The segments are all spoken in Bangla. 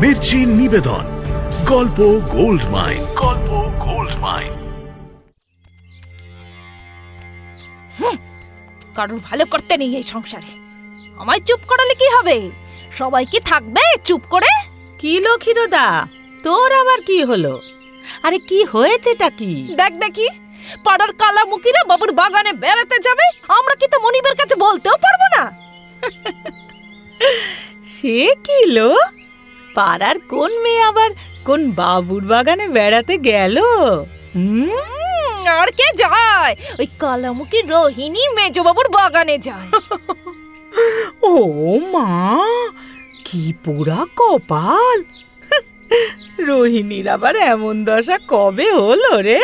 মির্চি নিবেদন গল্প গোল্ড মাইন। গল্প গোল্ড মাইন। কারোর ভালো করতে নেই এই সংসারে। আমায় চুপ করালে কি হবে? সবাই কি থাকবে চুপ করে? কি লক্ষীরদা, তোর আবার কি হলো? আরে কি হয়েছেটা কি? দেখ দেখি, পাড়ার কালামুখীরা বাবুর বাগানে বেড়াতে যাবে, আমরা কি তো মনিবের কাছে বলতেও পারবো না? সে কি লো? পাড়ার কোন মেয়ে আবার কোন বাবুর বাগানে বেড়াতে গেল? আর কে যায়? ওই কালামুখী রোহিণী মেজো বাবুর বাগানে যায়। ও মা, কি পোড়া কপাল! রোহিণীর আবার এমন দশা কবে হলো রে?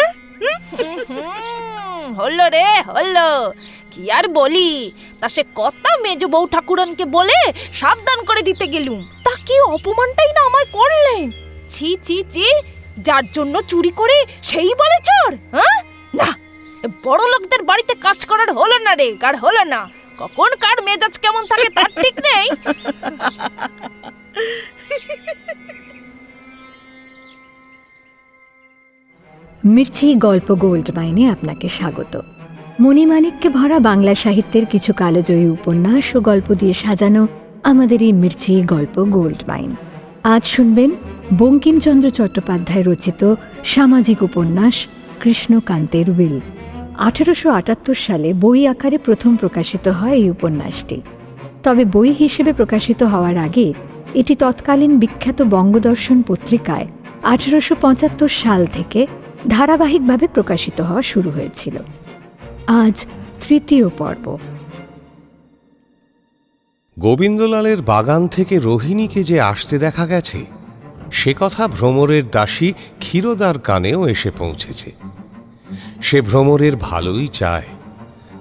হলো রে হলো, কি আর বলি। তা সে কথা মেজো বউ ঠাকুরনকে বলে সাবধান করে দিতে গেলুম, তা কি অপমানটাই না আমায় করলেন। ছি ছি ছি, যার জন্য চুরি করে সেই বলে চোর। হ্যাঁ না, বড় লোকদের বাড়িতে কাজ করার হলো না রে, কার হলো না। কখন কার মেজাজ কেমন থাকে তার ঠিক নেই। মির্চি গল্প গোল্ড মাইনে আপনাকে স্বাগত। মণিমাণিক্যে ভরা বাংলা সাহিত্যের কিছু কালজয়ী উপন্যাস ও গল্প দিয়ে সাজানো আমাদের এই মির্চি গল্প গোল্ড মাইন। আজ শুনবেন বঙ্কিমচন্দ্র চট্টোপাধ্যায় রচিত সামাজিক উপন্যাস কৃষ্ণকান্তের উইল। 1878 সালে বই আকারে প্রথম প্রকাশিত হয় এই উপন্যাসটি। তবে বই হিসেবে প্রকাশিত হওয়ার আগে এটি তৎকালীন বিখ্যাত বঙ্গদর্শন পত্রিকায় 1875 সাল থেকে ধারাবাহিকভাবে প্রকাশিত হওয়া শুরু হয়েছিল। আজ তৃতীয় পর্ব। গোবিন্দলালের বাগান থেকে রোহিণীকে যে আসতে দেখা গেছে, সে কথা ভ্রমরের দাসী ক্ষীরোদার কানেও এসে পৌঁছেছে। সে ভ্রমরের ভালোই চায়,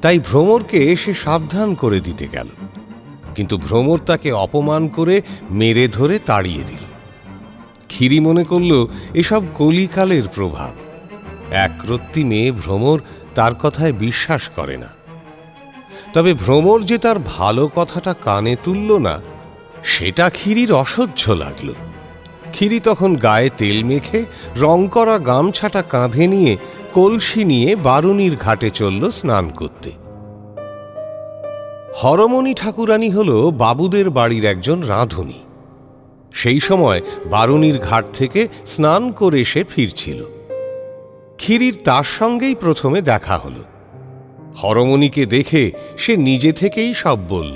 তাই ভ্রমরকে সে সাবধান করে দিতে গেল, কিন্তু ভ্রমর তাকে অপমান করে মেরে ধরে তাড়িয়ে দিল। ক্ষীরি মনে করল এসব কলিকালের প্রভাব। একরত্তি মেয়ে ভ্রমর তার কথায় বিশ্বাস করে না। তবে ভ্রমর যে তার ভালো কথাটা কানে তুলল না, সেটা ক্ষীরির অসহ্য লাগল। ক্ষীরি তখন গায়ে তেল মেখে রং করা গামছাটা কাঁধে নিয়ে কলসি নিয়ে বারুণীর ঘাটে চলল স্নান করতে। হরমণি ঠাকুরানী হল বাবুদের বাড়ির একজন রাঁধুনি। সেই সময় বারুণীর ঘাট থেকে স্নান করে সে ফিরছিল। ক্ষীরির তার সঙ্গেই প্রথমে দেখা হল। হরমণিকে দেখে সে নিজে থেকেই সব বলল।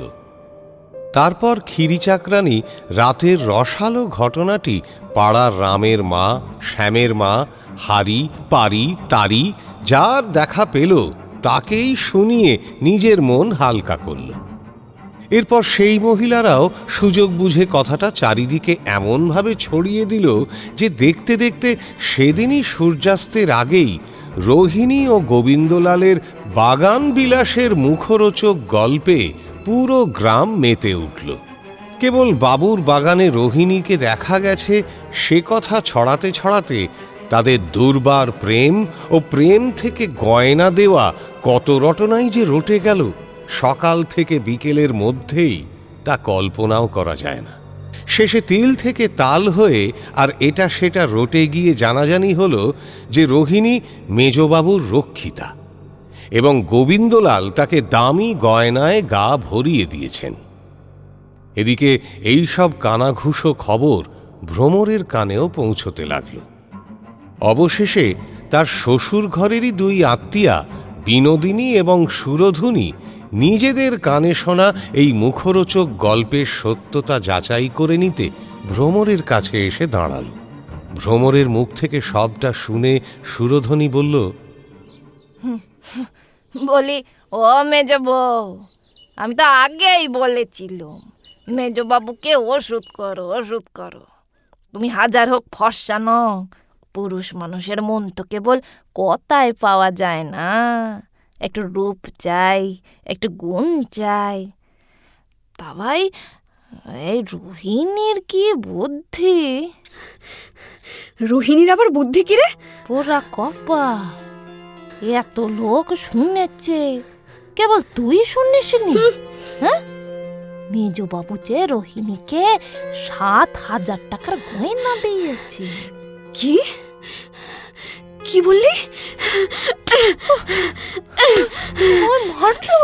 তারপর ক্ষীরি চাকরানী রাতের রসালো ঘটনাটি পাড়ার রামের মা, শ্যামের মা, হারি, পারি, তারি যার দেখা পেল তাকেই শুনিয়ে নিজের মন হালকা করল। এরপর সেই মহিলারাও সুযোগ বুঝে কথাটা চারিদিকে এমনভাবে ছড়িয়ে দিল যে দেখতে দেখতে সেদিনই সূর্যাস্তের আগেই রোহিণী ও গোবিন্দলালের বাগান বিলাসের মুখরোচক গল্পে পুরো গ্রাম মেতে উঠল। কেবল বাবুর বাগানে রোহিণীকে দেখা গেছে সে কথা ছড়াতে ছড়াতে তাদের দুর্বার প্রেম ও প্রেম থেকে গয়না দেওয়া কত রটনাই যে রটে গেল, সকাল থেকে বিকেলের মধ্যেই তা কল্পনাও করা যায় না। শেষে তিল থেকে তাল হয়ে আর এটা সেটা রটে গিয়ে জানাজানি হল যে রোহিণী মেজবাবুর রক্ষিতা এবং গোবিন্দলাল তাকে দামি গয়নায় গা ভরিয়ে দিয়েছেন। এদিকে এই সব কানাঘুষো খবর ভ্রমরের কানেও পৌঁছতে লাগল। অবশেষে তার শ্বশুর ঘরেরই দুই আত্মীয়া বিনোদিনী এবং সুরধুনী নিজেদের কানে শোনা এই মুখরোচক গল্পের সত্যতা যাচাই করে নিতে ভ্রমরের কাছে এসে দাঁড়াল। ভ্রমরের মুখ থেকে সবটা শুনে সুরধনী বলল, বলি, ও মেজো বউ, আমি তো আগেই বলেছিলুম মেজবাবুকে ওষুধ করো ওষুধ করো। তুমি হাজার হোক ফর্সা নও, পুরুষ মানুষের মন তো কেবল কথায় পাওয়া যায় না। একটু রূপ চাই, একটু গুণ চাই। তা ভাই, এই রোহিণীর কি বুদ্ধি! রোহিণীর আবার বুদ্ধি কি রে? পোড়া কপা, এত লোক শুনেছে, কেবল তুই শুনিসনি? হ্যাঁ, মেজবাবু যে রোহিণীকে 7,000 টাকার গয়না দিয়েছে। কি কি বললি? মারলো?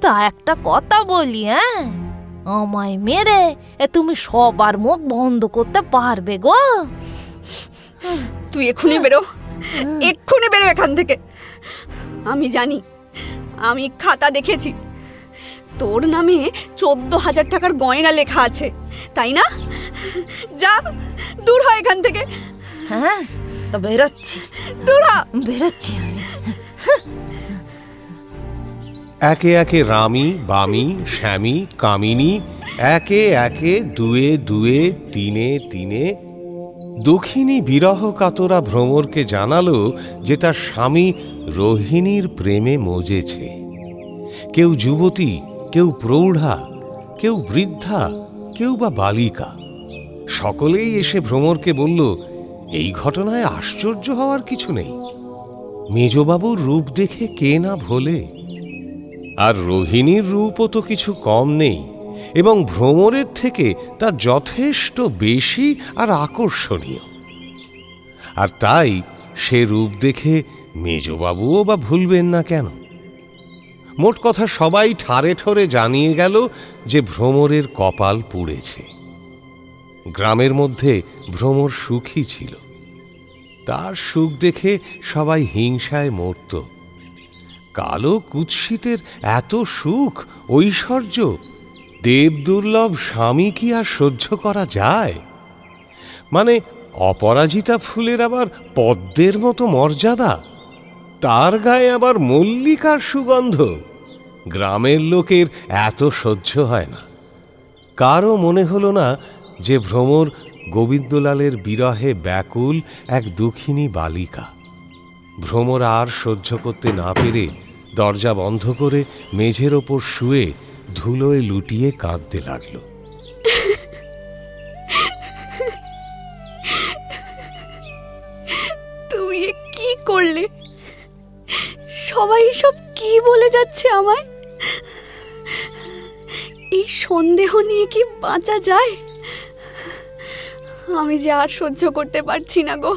তা একটা কথা বলি, হ্যাঁ, আমায় মেরে তুমি সবার মুখ বন্ধ করতে পারবে গো? তুই এক্ষুনি বেরো এখান থেকে। আমি জানি, আমি খাতা দেখেছি, তোর নামে 14,000 টাকার গয়না লেখা আছে, তাই না? যা, দূর হ এখান থেকে। হ্যাঁ, তো বেরোচ্ছি, দূর হ। বেরোচ্ছি আমি। একে একে রামি, বামি, শ্যামী, কামিনী একে একে দুয়ে দুয়ে তিনে তিনে দক্ষিণী বিরহ কাতরা ভ্রমরকে জানালো যে তার স্বামী রোহিণীর প্রেমে মজেছে। কেউ যুবতী, কেউ প্রৌঢ়া, কেউ বৃদ্ধা, কেউ বা বালিকা, সকলেই এসে ভ্রমরকে বলল, এই ঘটনায় আশ্চর্য হওয়ার কিছু নেই। মেজবাবুর রূপ দেখে কে না ভোলে, আর রোহিণীর রূপও তো কিছু কম নেই, এবং ভ্রমরের থেকে তা যথেষ্ট বেশি আর আকর্ষণীয়। আর তাই সে রূপ দেখে মেজবাবুও বা ভুলবেন না কেন? মোট কথা সবাই ঠারে ঠরে জানিয়ে গেল যে ভ্রমরের কপাল পুড়েছে। গ্রামের মধ্যে ভ্রমর সুখী ছিল, তার সুখ দেখে সবাই হিংসায় মরত। কালো কুৎসিতের এত সুখ, ঐশ্বর্য, দেবদুর্লভ স্বামী কি আর সহ্য করা যায়? মানে অপরাজিতা ফুলের আবার পদ্মের মতো মর্যাদা, তার গায়ে আবার মল্লিকার সুগন্ধ। গ্রামের লোকের এত সহ্য হয় না। কারও মনে হলো না যে ভ্রমর গোবিন্দলালের বিরহে ব্যাকুল এক দুঃখিনী বালিকা। ভ্রমর আর সহ্য করতে না পেরে দরজা বন্ধ করে মেঝের ওপর শুয়ে ধুলোয় লুটিয়ে কাঁদতে লাগল। তুমি কি করলে? সবাই সব কি বলে যাচ্ছে আমায়? এই সন্দেহ নিয়ে কি বাঁচা যায়? আমি যে আর সহ্য করতে পারছি না গো,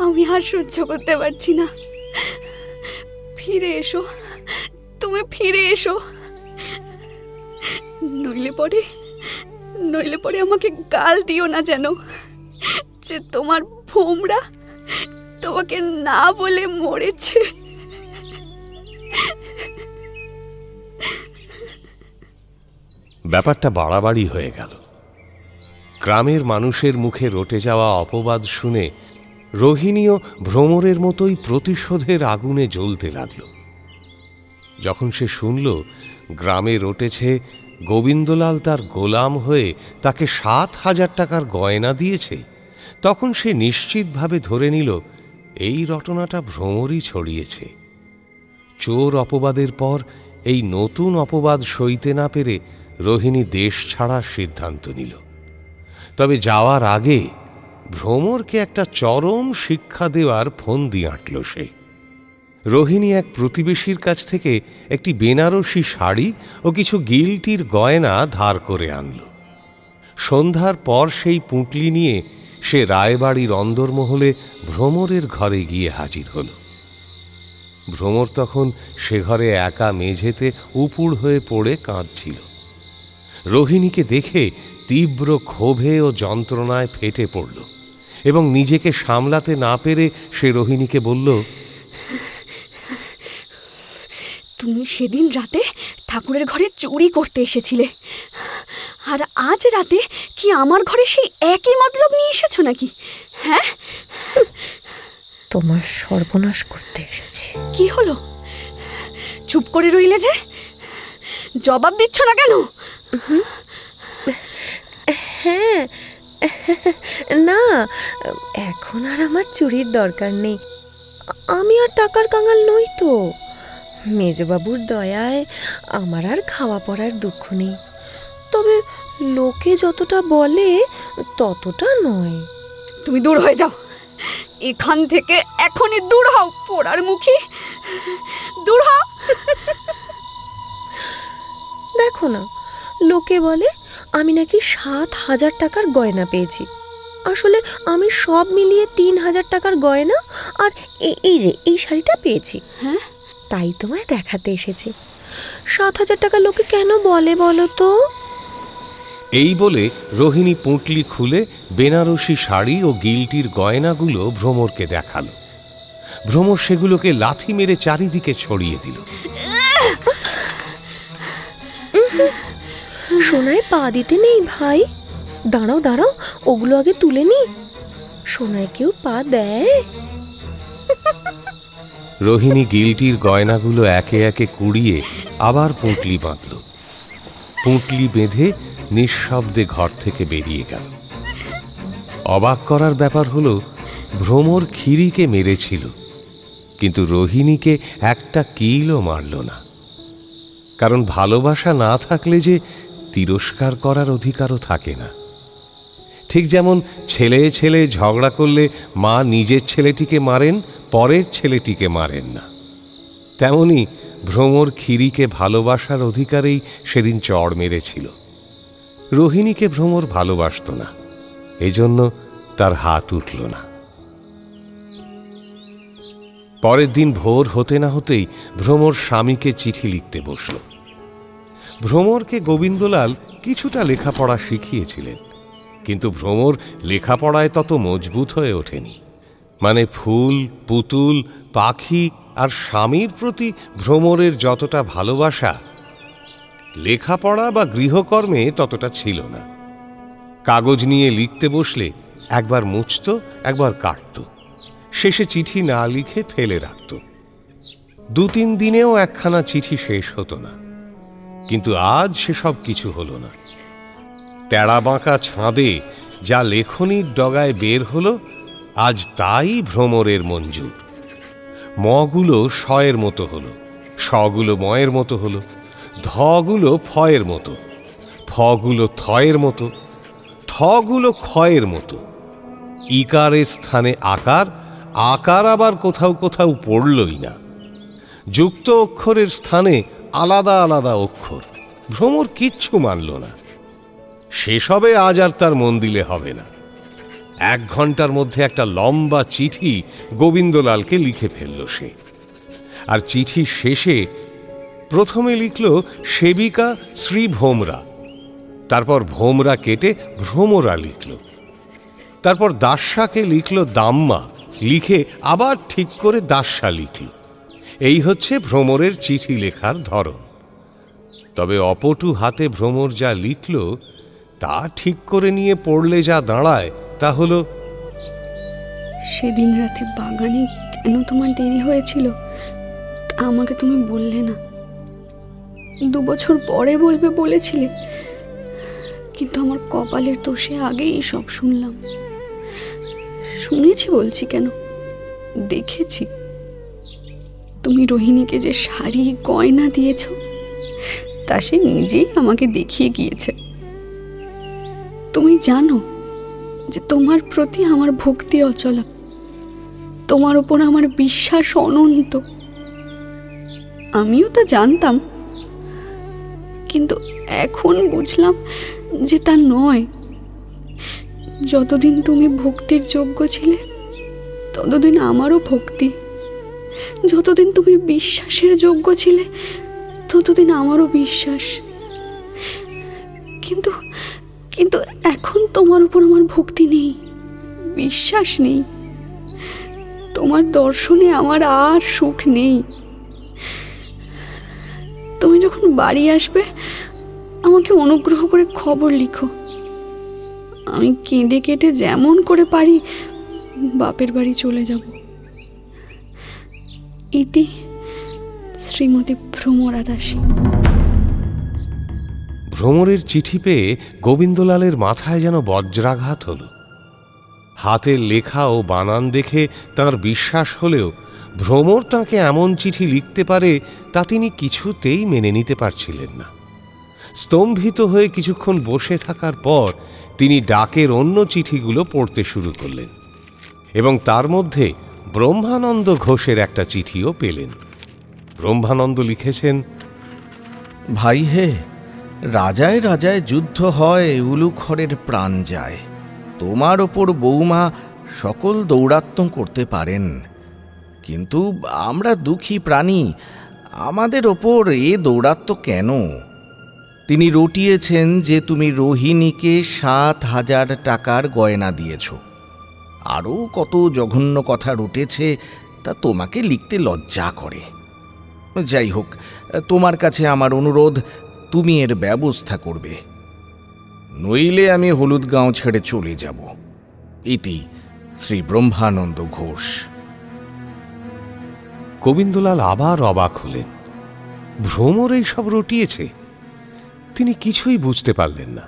আমি আর সহ্য করতে পারছি না। ফিরে এসো, তুমি ফিরে এসো, নইলে পরে আমাকে গাল দিও না যেন, যে তোমার ভোমরা তোমাকে না বলে মরেছে। ব্যাপারটা বাড়াবাড়ি হয়ে গেল। গ্রামের মানুষের মুখে রটে যাওয়া অপবাদ শুনে রোহিণীও ভ্রমরের মতোই প্রতিশোধের আগুনে জ্বলতে লাগল। যখন সে শুনল গ্রামে রটেছে গোবিন্দলাল তার গোলাম হয়ে তাকে 7,000 টাকার গয়না দিয়েছে, তখন সে নিশ্চিতভাবে ধরে নিল এই রটনাটা ভ্রমরই ছড়িয়েছে। চোর অপবাদের পর এই নতুন অপবাদ সইতে না পেরে রোহিণী দেশ ছাড়ার সিদ্ধান্ত নিল। তবে যাওয়ার আগে ভ্রমরকে একটা চরম শিক্ষা দেওয়ার ফন্দি আঁটল সে। রোহিণী এক প্রতিবেশীর কাছ থেকে একটি বেনারসি শাড়ি ও কিছু গিলটির গয়না ধার করে আনল। সন্ধ্যার পর সেই পুঁটলি নিয়ে সে রায়বাড়ির অন্দরমহলে ভ্রমরের ঘরে গিয়ে হাজির হল। ভ্রমর তখন সে ঘরে একা মেঝেতে উপুড় হয়ে পড়ে কাঁদছিল। রোহিণীকে দেখে তীব্র ক্ষোভে ও যন্ত্রণায় ফেটে পড়ল এবং নিজেকে সামলাতে না পেরে সে রোহিণীকে বলল, তুমি সেদিন রাতে ঠাকুরের ঘরে চুরি করতে এসেছিলে, আর আজ রাতে কি আমার ঘরে সেই একই মতলব নিয়ে এসেছো নাকি? হ্যাঁ, তোমার সর্বনাশ করতে এসেছি। কি হলো? চুপ করে রইলে যে, জবাব দিচ্ছ না কেন? হ্যাঁ, না, এখন আর আমার চুরির দরকার নেই। আমি আর টাকার কাঙাল নই তো। মেজবাবুর দয়ায় আমার আর খাওয়া পড়ার দুঃখ নেই। তবে লোকে যতটা বলে ততটা নয়। তুমি দূর হয়ে যাও এখান থেকে, এখনই দূর হও, পোড়ার মুখী, দূর হও। দেখো না, লোকে বলে আমি নাকি 7,000 টাকার গয়না পেয়েছি। আসলে আমি সব মিলিয়ে 3,000 টাকার গয়না আর এই যে এই শাড়িটা পেয়েছি। হ্যাঁ, তাই তোমায় দেখাতে এসেছি। 7,000 টাকা লোকে কেন বলে বলো তো? এই বলে রোহিণী পুঁটলি খুলে বেনারসি শাড়ি ও গিলটির গয়নাগুলো ভ্রমরকে দেখালো। ভ্রমর সেগুলোকে লাথি মেরে চারিদিকে ছড়িয়ে দিল। সোনায় পা দিতে নেই ভাই, দাঁড়াও দাঁড়াও, ওগুলো আগে তুলে নি। সোনায় কেউ পা দেয়? রোহিণী গিলটির গয়নাগুলো একে একে কুড়িয়ে আবার পুঁটলি বাঁধল। পুঁটলি বেঁধে নিঃশব্দে ঘর থেকে বেরিয়ে গেল। অবাক করার ব্যাপার হলো, ভ্রমর ক্ষীরিকে মেরেছিল, কিন্তু রোহিণীকে একটা কিলও মারল না। কারণ ভালোবাসা না থাকলে যে তিরস্কার করার অধিকারও থাকে না। ঠিক যেমন ছেলে ছেলে ঝগড়া করলে মা নিজের ছেলেটিকে মারেন, পরের ছেলেটিকে মারেন না, তেমনি ভ্রমর ক্ষীরিকে ভালোবাসার অধিকারেই সেদিন চড় মেরেছিল। রোহিণীকে ভ্রমর ভালোবাসত না, এজন্য তার হাত উঠল না। পরের দিন ভোর হতে না হতেই ভ্রমর স্বামীকে চিঠি লিখতে বসল। ভ্রমরকে গোবিন্দলাল কিছুটা লেখাপড়া শিখিয়েছিলেন, কিন্তু ভ্রমর লেখাপড়ায় তত মজবুত হয়ে ওঠেনি। মানে ফুল, পুতুল, পাখি আর স্বামীর প্রতি ভ্রমরের যতটা ভালোবাসা, লেখাপড়া বা গৃহকর্মে ততটা ছিল না। কাগজ নিয়ে লিখতে বসলে একবার মুছত, একবার কাটত, শেষে চিঠি না লিখে ফেলে রাখত। 2-3 দিনেও একখানা চিঠি শেষ হতো না। কিন্তু আজ সেসব কিছু হলো না। তেড়া বাঁকা ছাঁদে যা লেখনির ডগায় বের হলো, আজ তাই ভ্রমরের মঞ্জুর। মগুলো শয়ের মতো হলো, শগুলো ময়ের মতো হলো, ধগুলো ফয়ের মতো, ফগুলো থয়ের মতো, থগুলো ক্ষয়ের মতো। ইকারের স্থানে আকার, আকার আবার কোথাও কোথাও পড়লই না। যুক্ত অক্ষরের স্থানে আলাদা আলাদা অক্ষর। ভ্রমর কিচ্ছু মানল না। সেসবে আজ আর তার মন দিলে হবে না। 1 ঘন্টার মধ্যে একটা লম্বা চিঠি গোবিন্দলালকে লিখে ফেলল সে। আর চিঠি শেষে প্রথমে লিখল সেবিকা শ্রী ভোমরা, তারপর ভোমরা কেটে ভ্রমরা লিখল, তারপর দাস্যাকে লিখল দাম্মা, লিখে আবার ঠিক করে দাস্যা লিখল। এই হচ্ছে ভ্রমরের চিঠি লেখার ধরন। তবে অপটু হাতে ভ্রমর যা লিখল তা ঠিক করে নিয়ে পড়লে যা দাঁড়ায় তা হলো, সেদিন রাতে বাগানে কেন তোমার দেরি হয়েছিল তা আমাকে তুমি বললে না। 2 বছর পরে বলবে বলেছিলে, কিন্তু আমার কপালের দোষে আগেই সব শুনলাম। শুনেছি বলছি কেন, দেখেছি। তুমি রোহিণীকে যে শাড়ি গয়না দিয়েছ তা সে নিজেই আমাকে দেখিয়ে গিয়েছে। তুমি জানো যে তোমার প্রতি আমার ভক্তি অচলা, তোমার ওপর আমার বিশ্বাস অনন্ত। আমিও তা জানতাম, কিন্তু এখন বুঝলাম যে তা নয়। যতদিন তুমি ভক্তির যোগ্য ছিলে ততদিন আমারও ভক্তি, যতদিন তুমি বিশ্বাসের যোগ্য ছিলে ততদিন আমারও বিশ্বাস। কিন্তু কিন্তু এখন তোমার উপর আমার ভক্তি নেই, বিশ্বাস নেই। তোমার দর্শনে আমার আর সুখ নেই। তুমি যখন বাড়ি আসবে আমাকে অনুগ্রহ করে খবর লিখো। আমি কেঁদে কেটে যেমন করে পারি বাপের বাড়ি চলে যাব। ইতি শ্রীমতী ভ্রমরা দাসী। ভ্রমরের চিঠি পেয়ে গোবিন্দলালের মাথায় যেন বজ্রাঘাত হল। হাতের লেখা ও বানান দেখে তাঁর বিশ্বাস হলেও ভ্রমর তাঁকে এমন চিঠি লিখতে পারে তা তিনি কিছুতেই মেনে নিতে পারছিলেন না। স্তম্ভিত হয়ে কিছুক্ষণ বসে থাকার পর তিনি ডাকের অন্য চিঠিগুলো পড়তে শুরু করলেন এবং তার মধ্যে ব্রহ্মানন্দ ঘোষের একটা চিঠিও পেলেন। ব্রহ্মানন্দ লিখেছেন, ভাই হে, রাজায় রাজায় যুদ্ধ হয়, উলুখড়ের প্রাণ যায়। তোমার ওপর বৌমা সকল দৌরাত্ম্য করতে পারেন, কিন্তু আমরা দুঃখী প্রাণী, আমাদের ওপর এ দৌরাত্ম্য কেন? তিনি রটিয়েছেন যে তুমি রোহিণীকে 7,000 টাকার গয়না দিয়েছ। আরও কত জঘন্য কথা রটেছে, তা তোমাকে লিখতে লজ্জা করে। যাই হোক, তোমার কাছে আমার অনুরোধ, তুমি এর ব্যবস্থা করবে, নইলে আমি হলুদগাঁও ছেড়ে চলে যাব। ইতি শ্রী ব্রহ্মানন্দ ঘোষ। গোবিন্দলাল আবার অবাক হলেন। ভ্রমর এইসব রটিয়েছে? তিনি কিছুই বুঝতে পারলেন না।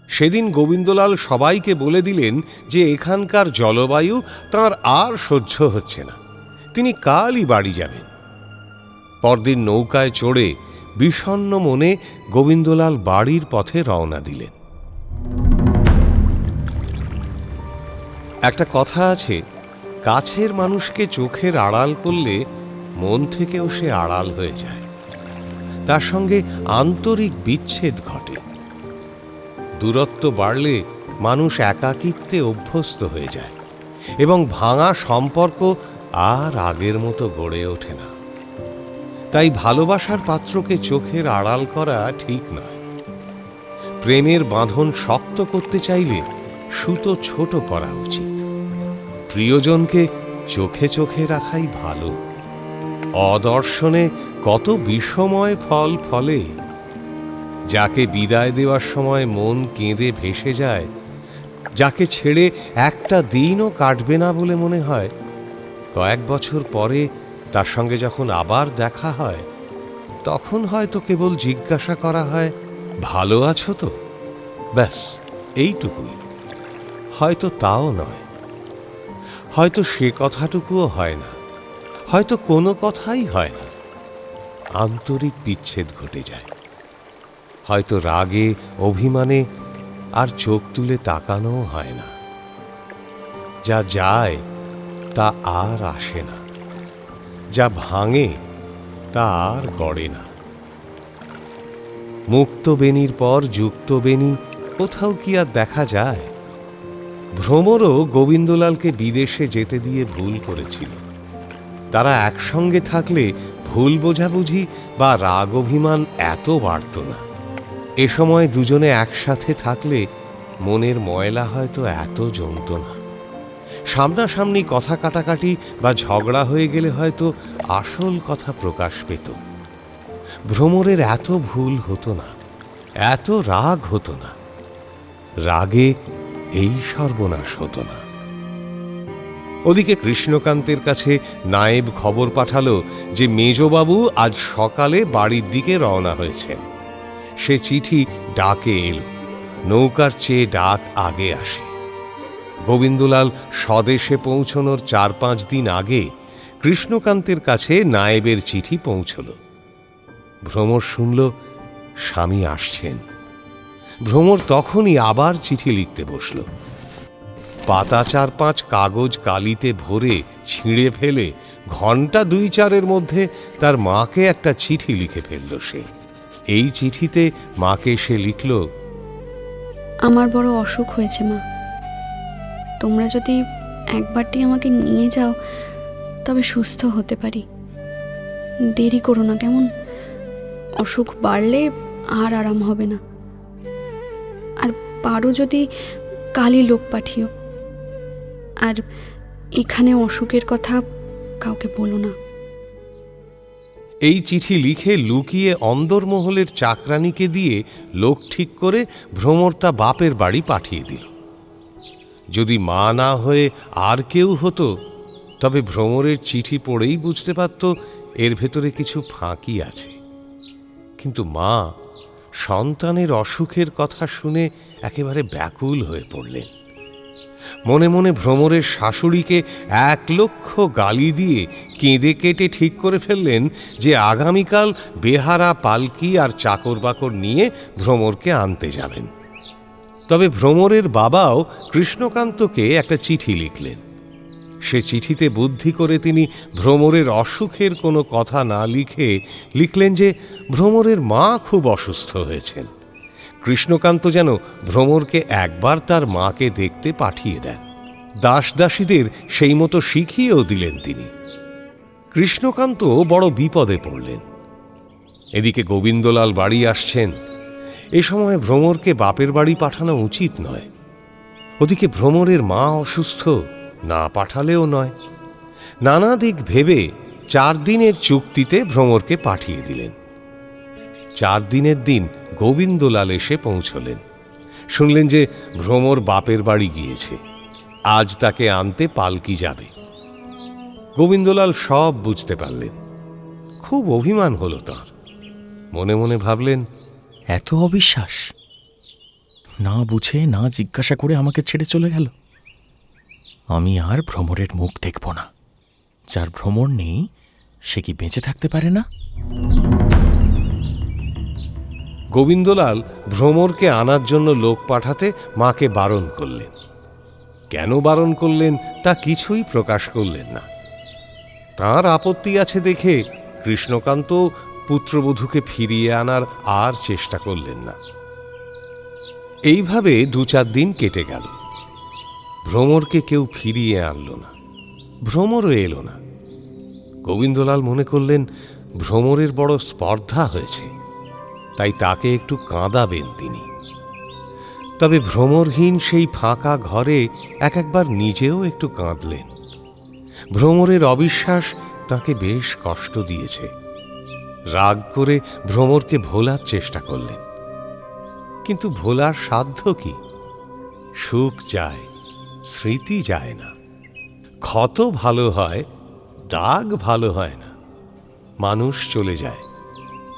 সেদিন গোবিন্দলাল সবাইকে বলে দিলেন যে এখানকার জলবায়ু তাঁর আর সহ্য হচ্ছে না, তিনি কালই বাড়ি যাবেন। পরদিন নৌকায় চড়ে বিষণ্ণ মনে গোবিন্দলাল বাড়ির পথে রওনা দিলেন। একটা কথা আছে, কাছের মানুষকে চোখের আড়াল করলে মন থেকেও সে আড়াল হয়ে যায়, তার সঙ্গে আন্তরিক বিচ্ছেদ ঘটে। দূরত্ব বাড়লে মানুষ একাকিত্বে অভ্যস্ত হয়ে যায় এবং ভাঙা সম্পর্ক আর আগের মতো গড়ে ওঠে না। তাই ভালোবাসার পাত্রকে চোখের আড়াল করা ঠিক নয়। প্রেমের বাঁধন শক্ত করতে চাইলে সুতো ছোট করা উচিত। প্রিয়জনকে চোখে চোখে রাখাই ভালো। অদর্শনে কত বিষময় ফল ফলে। যাকে বিদায় দেওয়ার সময় মন কেঁদে ভেসে যায়, যাকে ছেড়ে একটা দিনও কাটবে না বলে মনে হয়, কয়েক বছর পরে তার সঙ্গে যখন আবার দেখা হয়, তখন হয়তো কেবল জিজ্ঞাসা করা হয়, ভালো আছো তো? ব্যাস এইটুকুই। হয়তো তাও নয়, হয়তো সে কথাটুকুও হয় না, হয়তো কোনো কথাই হয় না। আন্তরিক বিচ্ছেদ ঘটে যায়। হয়তো রাগে অভিমানে আর চোখ তুলে তাকানোও হয় না। যা যায় তা আর আসে না, যা ভাঙে তা আর গড়ে না। মুক্ত বেনির পর যুক্ত বেনি কোথাও কি আর দেখা যায়? ভ্রমরও গোবিন্দলালকে বিদেশে যেতে দিয়ে ভুল করেছিল। তারা একসঙ্গে থাকলে ভুল বোঝাবুঝি বা রাগ অভিমান এত বাড়ত না। এ সময় দুজনে একসাথে থাকলে মনের ময়লা হয়তো এত জমত না। সামনাসামনি কথা কাটাকাটি বা ঝগড়া হয়ে গেলে হয়তো আসল কথা প্রকাশ পেত। ভ্রমরের এত ভুল হতো না, এত রাগ হতো না। রাগে এই সর্বনাশ হতো না। ওদিকে কৃষ্ণকান্তের কাছে নায়েব খবর পাঠালো যে মেজবাবু আজ সকালে বাড়ির দিকে রওনা হয়েছেন। সে চিঠি ডাকে এলো, নৌকার চেয়ে ডাক আগে আসে। গোবিন্দলাল স্বদেশে পৌঁছনোর 4-5 দিন আগে কৃষ্ণকান্তের কাছে নায়েবের চিঠি পৌঁছল। ভ্রমর শুনল স্বামী আসছেন। ভ্রমর তখনই আবার চিঠি লিখতে বসল। পাতা 4-5 কাগজ কালিতে ভরে ছিঁড়ে ফেলে ঘণ্টা 2-4-এর মধ্যে তার মাকে একটা চিঠি লিখে ফেলল সে। এই চিঠিতে মাকে সে লিখল, আমার বড় অসুখ হয়েছে মা, তোমরা যদি একবারটি আমাকে নিয়ে যাও তবে সুস্থ হতে পারি। দেরি করো না কেমন? অসুখ বাড়লে আর আরাম হবে না। আর পারো যদি কালই লোক পাঠিও। আর এখানে অসুখের কথা কাউকে বলো না। এই চিঠি লিখে লুকিয়ে অন্দরমহলের চাকরানিকে দিয়ে লোক ঠিক করে ভ্রমর তা বাপের বাড়ি পাঠিয়ে দিল। যদি মা না হয়ে আর কেউ হতো, তবে ভ্রমরের চিঠি পড়েই বুঝতে পারত এর ভেতরে কিছু ফাঁকি আছে। কিন্তু মা সন্তানের অসুখের কথা শুনে একেবারে ব্যাকুল হয়ে পড়লেন। মনে মনে ভ্রমরের শাশুড়িকে 1,00,000 গালি দিয়ে কেঁদে কেটে ঠিক করে ফেললেন যে আগামীকাল বেহারা পালকি আর চাকর বাকর নিয়ে ভ্রমরকে আনতে যাবেন। তবে ভ্রমরের বাবাও কৃষ্ণকান্তকে একটা চিঠি লিখলেন। সে চিঠিতে বুদ্ধি করে তিনি ভ্রমরের অসুখের কোনো কথা না লিখে লিখলেন যে ভ্রমরের মা খুব অসুস্থ হয়েছেন। কৃষ্ণকান্ত যেন ভ্রমরকে একবার তার মাকে দেখতে পাঠিয়ে দেন। দাসদাসীদের সেই মতো শিখিয়েও দিলেন তিনি। কৃষ্ণকান্ত বড় বিপদে পড়লেন। এদিকে গোবিন্দলাল বাড়ি আসছেন। এ সময় ভ্রমরকে বাপের বাড়ি পাঠানো উচিত নয়। ওদিকে ভ্রমরের মা অসুস্থ, না পাঠালেও নয়। নানা দিক ভেবে 4 দিনের চুক্তিতে ভ্রমরকে পাঠিয়ে দিলেন। 4 দিনের দিন গোবিন্দলাল এসে পৌঁছলেন। শুনলেন যে ভ্রমর বাপের বাড়ি গিয়েছে, আজ তাকে আনতে পালকি যাবে। গোবিন্দলাল সব বুঝতে পারলেন। খুব অভিমান হলো তাঁর। মনে মনে ভাবলেন, এত অবিশ্বাস! না বুঝে না জিজ্ঞাসা করে আমাকে ছেড়ে চলে গেল। আমি আর ভ্রমরের মুখ দেখব না। যার ভ্রমর নেই সে কি বেঁচে থাকতে পারে না? গোবিন্দলাল ভ্রমরকে আনার জন্য লোক পাঠাতে মাকে বারণ করলেন। কেন বারণ করলেন তা কিছুই প্রকাশ করলেন না। তাঁর আপত্তি আছে দেখে কৃষ্ণকান্ত পুত্রবধূকে ফিরিয়ে আনার আর চেষ্টা করলেন না। এইভাবে 2-4 দিন কেটে গেল। ভ্রমরকে কেউ ফিরিয়ে আনল না, ভ্রমরও এলো না। গোবিন্দলাল মনে করলেন ভ্রমরের বড় স্পর্ধা হয়েছে, তাই তাকে একটু কাঁদাবেন তিনি। তবে ভ্রমরহীন সেই ফাঁকা ঘরে একবার নিজেও একটু কাঁদলেন। ভ্রমরের অবিশ্বাস তাকে বেশ কষ্ট দিয়েছে। রাগ করে ভ্রমরকে ভোলার চেষ্টা করলেন, কিন্তু ভোলার সাধ্য কি? সুখ যায়, স্মৃতি যায় না। ক্ষত ভালো হয়, দাগ ভালো হয় না। মানুষ চলে যায়,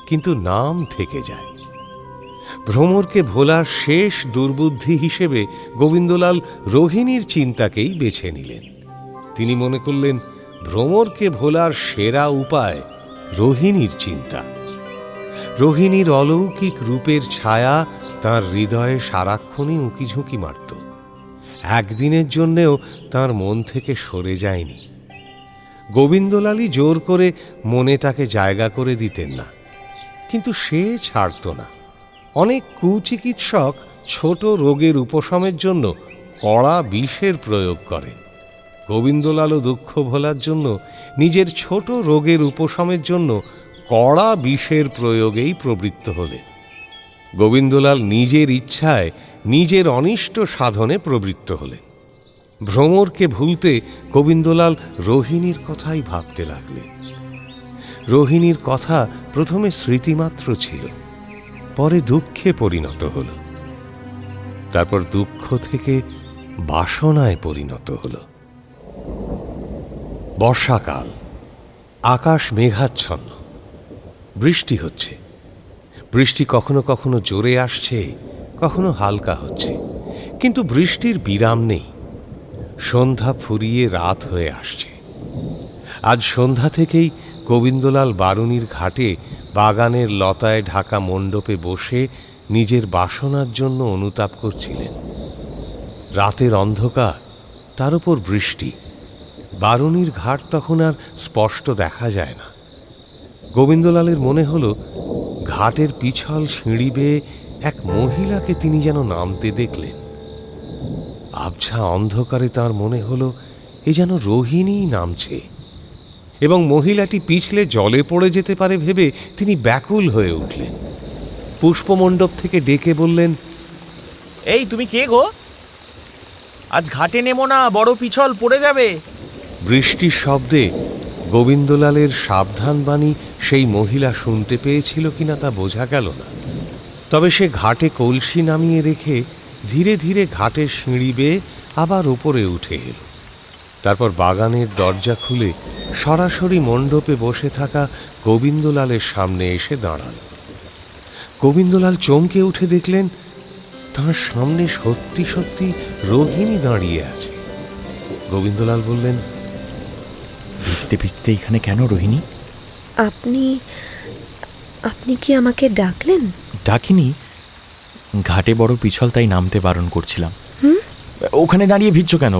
কিন্তু নাম থেকে যায়। ভ্রমরকে ভোলার শেষ দুর্বুদ্ধি হিসেবে গোবিন্দলাল রোহিণীর চিন্তাকেই বেছে নিলেন। তিনি মনে করলেন ভ্রমরকে ভোলার সেরা উপায় রোহিণীর চিন্তা। রোহিণীর অলৌকিক রূপের ছায়া তাঁর হৃদয়ে সারাক্ষণই উঁকিঝুঁকি মারত। একদিনের জন্যেও তাঁর মন থেকে সরে যায়নি। গোবিন্দলালই জোর করে মনে তাকে জায়গা করে দিতেন না, কিন্তু সে ছাড়ত না। অনেক কুচিকিৎসক ছোট রোগের উপশমের জন্য কড়া বিষের প্রয়োগ করেন। গোবিন্দলালও দুঃখ ভোলার জন্য নিজের ছোট রোগের উপশমের জন্য কড়া বিষের প্রয়োগেই প্রবৃত্ত হলেন। গোবিন্দলাল নিজের ইচ্ছায় নিজের অনিষ্ট সাধনে প্রবৃত্ত হলেন। ভ্রমরকে ভুলতে গোবিন্দলাল রোহিণীর কথাই ভাবতে লাগলেন। রোহিণীর কথা প্রথমে স্মৃতিমাত্র ছিল, পরে দুঃখে পরিণত হল, তারপর দুঃখ থেকে বাসনায় পরিণত হল। বর্ষাকাল, আকাশ মেঘাচ্ছন্ন, বৃষ্টি হচ্ছে। বৃষ্টি কখনো কখনো জোরে আসছে, কখনো হালকা হচ্ছে, কিন্তু বৃষ্টির বিরাম নেই। সন্ধ্যা ফুরিয়ে রাত হয়ে আসছে। আজ সন্ধ্যা থেকেই গোবিন্দলাল বারুণীর ঘাটে বাগানের লতায় ঢাকা মণ্ডপে বসে নিজের বাসনার জন্য অনুতাপ করছিলেন। রাতের অন্ধকার, তার উপর বৃষ্টি। বারুণীর ঘাট তখন আর স্পষ্ট দেখা যায় না। গোবিন্দলালের মনে হলো ঘাটের পিছল সিঁড়ি বেয়ে এক মহিলাকে তিনি যেন নামতে দেখলেন। আবছা অন্ধকারে তার মনে হলো এ যেন রোহিণীই নামছে, এবং মহিলাটি পিছলে জলে পড়ে যেতে পারে ভেবে তিনি ব্যাকুল হয়ে উঠলেন। পুষ্পমণ্ডপ থেকে ডেকে বললেন, এই তুমি কে গো? আজ ঘাটে নেমো না, বড় পিছল পড়ে যাবে। বৃষ্টির শব্দে গোবিন্দলালের সাবধান বাণী সেই মহিলা শুনতে পেয়েছিল কিনা তা বোঝা গেল না। তবে সে ঘাটে কলসি নামিয়ে রেখে ধীরে ধীরে ঘাটের সিঁড়ি বেয়ে আবার ওপরে উঠে এল। তারপর বাগানের দরজা খুলে সরাসরি মণ্ডপে বসে থাকা গোবিন্দলালের সামনে এসে দাঁড়াল। গোবিন্দলাল চমকে উঠে দেখলেন তাঁর সামনে সত্যি সত্যি রোহিণী দাঁড়িয়ে আছে। গোবিন্দলাল বললেন, ভিজতে ভিজতে এখানে কেন রোহিণী? আপনি আপনি কি আমাকে ডাকলেন? ডাকিনি, ঘাটে বড় পিছল, তাই নামতে বারণ করছিলাম। ওখানে দাঁড়িয়ে ভিজছো কেন?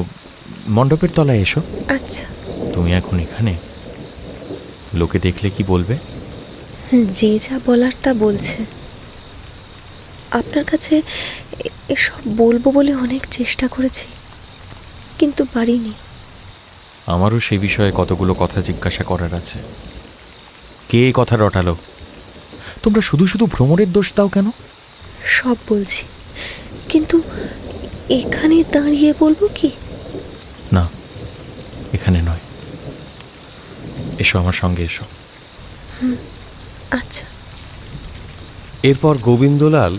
মণ্ডপের তলায় এসো। আচ্ছা। তুমি এখন এখানে, লোকে দেখলে কি বলবে? যে যা বলার তা বলছে। আপনার কাছে এসব বলবো বলে অনেক চেষ্টা করেছি, কিন্তু পারিনি। আমারও সেই বিষয়ে কতগুলো কথা জিজ্ঞাসা করার আছে। কে এই কথা রটালো? তোমরা শুধু শুধু ভ্রমরের দোষ দাও কেন? সব বলছি, কিন্তু এখানে দাঁড়িয়ে বলবো কি? না, এখানে নয়। এসো আমার সঙ্গে এসো। আচ্ছা। এরপর গোবিন্দলাল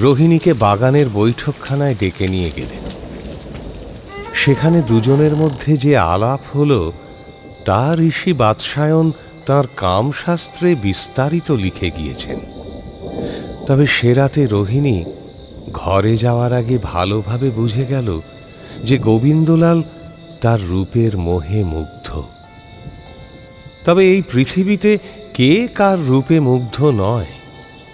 রোহিণীকে বাগানের বৈঠকখানায় ডেকে নিয়ে গেলেন। সেখানে দুজনের মধ্যে যে আলাপ হলো তা ঋষি বাৎসায়ন তাঁর কামশাস্ত্রে বিস্তারিত লিখে গিয়েছেন। তবে সে রাতে রোহিণী ঘরে যাওয়ার আগে ভালোভাবে বুঝে গেল যে গোবিন্দলাল তার রূপের মোহে মুগ্ধ। তবে এই পৃথিবীতে কে কার রূপে মুগ্ধ নয়?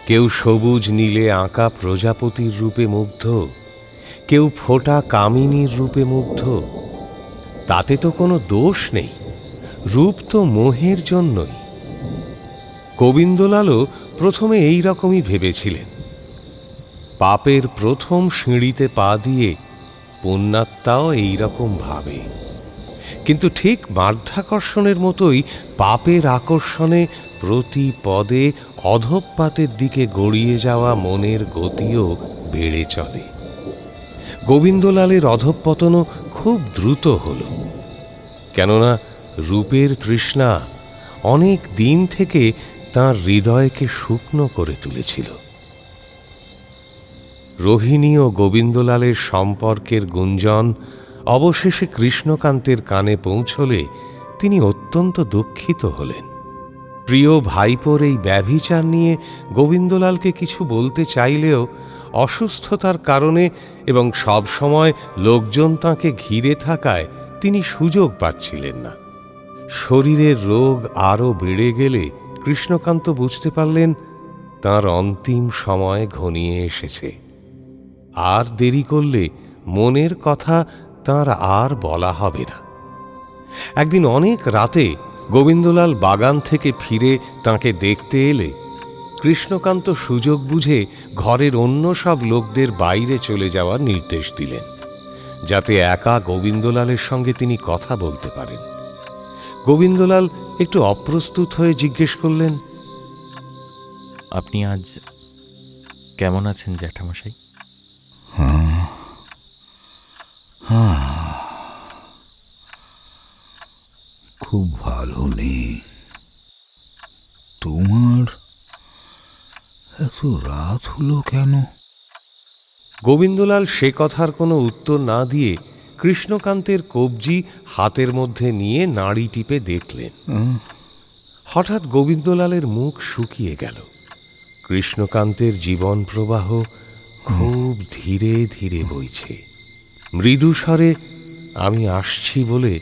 কেউ সবুজ নীলে আঁকা প্রজাপতির রূপে মুগ্ধ, কেউ ফোটা কামিনীর রূপে মুগ্ধ। তাতে তো কোনো দোষ নেই, রূপ তো মোহের জন্যই। গোবিন্দলালও প্রথমে এই রকমই ভেবেছিলেন। পাপের প্রথম সিঁড়িতে পা দিয়ে পুণ্যাত্মাও এই রকম ভাবে। কিন্তু ঠিক মাধ্যাকর্ষণের মতোই পাপের আকর্ষণে প্রতি পদে অধঃপাতের দিকে গড়িয়ে যাওয়া মনের গতিও বেড়ে চলে। গোবিন্দলালের অধঃপতনও খুব দ্রুত হল, কেননা রূপের তৃষ্ণা অনেক দিন থেকে তাঁর হৃদয়কে শুকনো করে তুলেছিল। রোহিণী ও গোবিন্দলালের সম্পর্কের গুঞ্জন অবশেষে কৃষ্ণকান্তের কানে পৌঁছলে তিনি অত্যন্ত দুঃখিত হলেন। প্রিয় ভাইপোর এই ব্যভিচার নিয়ে গোবিন্দলালকে কিছু বলতে চাইলেও অসুস্থতার কারণে এবং সব সময় লোকজন তাঁকে ঘিরে থাকায় তিনি সুযোগ পাচ্ছিলেন না। শরীরের রোগ আরও বেড়ে গেলে কৃষ্ণকান্ত বুঝতে পারলেন তাঁর অন্তিম সময় ঘনিয়ে এসেছে। আর দেরি করলে মনের কথা তাঁর আর বলা হবে না। একদিন অনেক রাতে গোবিন্দলাল বাগান থেকে ফিরে তাঁকে দেখতে এলে কৃষ্ণকান্ত সুযোগ বুঝে ঘরের অন্য সব লোকদের বাইরে চলে যাওয়ার নির্দেশ দিলেন, যাতে একা গোবিন্দলালের সঙ্গে তিনি কথা বলতে পারেন। গোবিন্দলাল একটু অপ্রস্তুত হয়ে জিজ্ঞেস করলেন, আপনি আজ কেমন আছেন জ্যাঠামশাই? খুব ভালো নেই। তোমার এত রাত হলো কেন? গোবিন্দলাল সে কথার কোনো উত্তর না দিয়ে কৃষ্ণকান্তের কবজি হাতের মধ্যে নিয়ে নাড়ি টিপে দেখলেন। হঠাৎ গোবিন্দলালের মুখ শুকিয়ে গেল। কৃষ্ণকান্তের জীবন প্রবাহ খুব ধীরে ধীরে বইছে। মৃদু স্বরে আমি আসছি বলে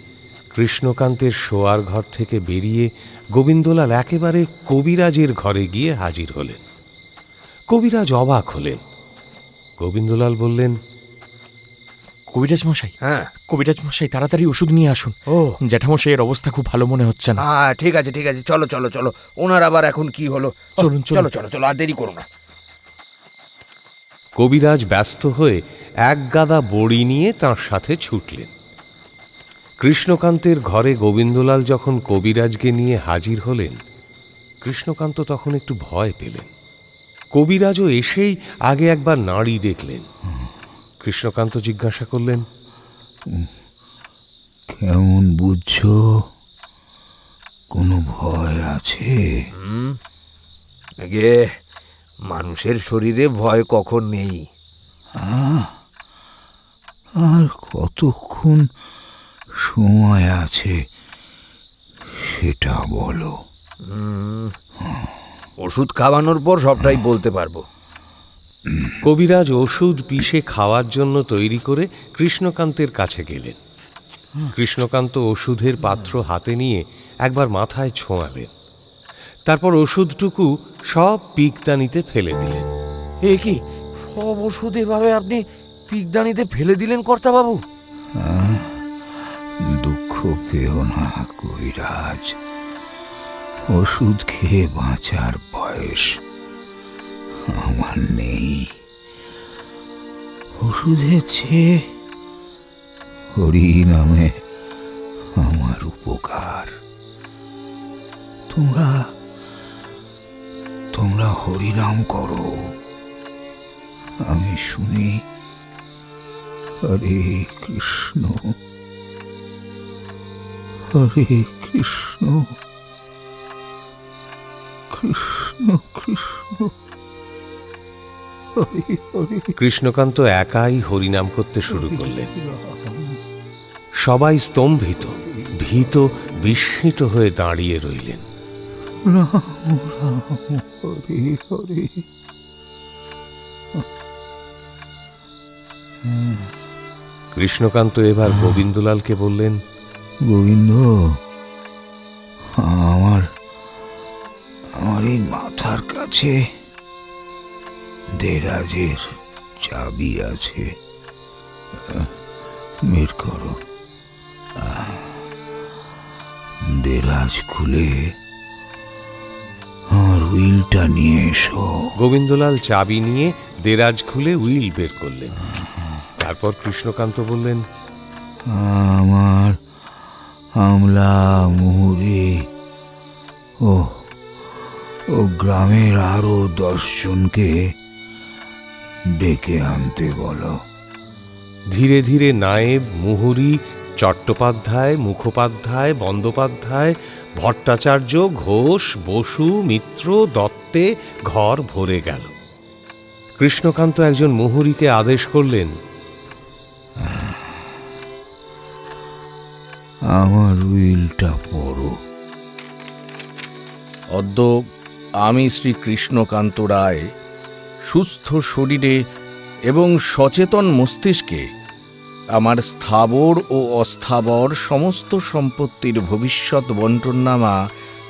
কৃষ্ণকান্তের শোয়ার ঘর থেকে বেরিয়ে গোবিন্দলাল একেবারে কবিরাজের ঘরে গিয়ে হাজির হলেন। কবিরাজ অবাক হলেন। গোবিন্দলাল বললেন, কবিরাজ মশাই, হ্যাঁ কবিরাজ মশাই, তাড়াতাড়ি ওষুধ নিয়ে আসুন। ও জ্যাঠামশাইয়ের অবস্থা খুব ভালো মনে হচ্ছে না। হ্যাঁ ঠিক আছে ঠিক আছে, চলো চলো চলো। ওনার আবার এখন কি হলো? চলুন, চলুন। চলো চলো চলো, আর দেরি করো না। কবিরাজ ব্যস্ত হয়ে এক গাদা বড়ি নিয়ে তাঁর সাথে ছুটলেন। কৃষ্ণকান্তের ঘরে গোবিন্দলাল যখন কবিরাজকে নিয়ে হাজির হলেন, কৃষ্ণকান্ত তখন একটু ভয় পেলেন। কবিরাজও এসেই আগে একবার নাড়ি দেখলেন। কৃষ্ণকান্ত জিজ্ঞাসা করলেন, কেমন বুঝছো? কোনো ভয় আছে? গে মানুষের শরীরে ভয় কখন নেই? আর কতক্ষণ সময় আছে সেটা বলো। ওষুধ খাওয়ানোর পর সবটাই বলতে পারবো। কবিরাজ ওষুধ পিষে খাওয়ার জন্য তৈরি করে কৃষ্ণকান্তের কাছে গেলেন। কৃষ্ণকান্ত ওষুধের পাত্র হাতে নিয়ে একবার মাথায় ছোঁয়ালেন। তারপর ওষুধটুকু সব পিকদানিতে ফেলে দিলেন। এ কি, সব ওষুধ এভাবে আপনি পিকদানিতে ফেলে দিলেন কর্তাবাবু? পেও না কবিরাজ। ওষুধ খেয়ে বাঁচার বয়স আমার নেই। ওষুধের চেয়ে হরি নামে আমার উপকার। তোমরা হরিনাম করো, আমি শুনি। হরে কৃষ্ণ, হরে কৃষ্ণ, কৃষ্ণ কৃষ্ণ, হরে হরে। কৃষ্ণকান্ত একাই হরিনাম করতে শুরু করলেন। সবাই স্তম্ভিত, ভীত, বিস্মিত হয়ে দাঁড়িয়ে রইলেন। রাম রাম হরে হরে। কৃষ্ণকান্ত এবার গোবিন্দলালকে বললেন, গোবিন্দ, আমার এই মাথার কাছে দেরাজের চাবি আছে, বের করো। দেরাজ খুলে আমার উইলটা নিয়ে এসো। গোবিন্দলাল চাবি নিয়ে দেরাজ খুলে উইল বের করলেন। তারপর কৃষ্ণকান্ত বললেন, আমার আমলা মুহুরি ও গ্রামের আরো 10 জনকে ডেকে আনতে বলো। ধীরে ধীরে নায়েব, মুহুরি, চট্টোপাধ্যায়, মুখোপাধ্যায়, বন্দ্যোপাধ্যায়, ভট্টাচার্য, ঘোষ, বসু, মিত্র, দত্তে ঘর ভরে গেল। কৃষ্ণকান্ত একজন মুহুরিকে আদেশ করলেন, আমার উইলটা পড়ো। অদ্য আমি শ্রী কৃষ্ণকান্ত রায় সুস্থ শরীরে এবং সচেতন মস্তিষ্কে আমার স্থাবর ও অস্থাবর সমস্ত সম্পত্তির ভবিষ্যৎ বণ্টননামা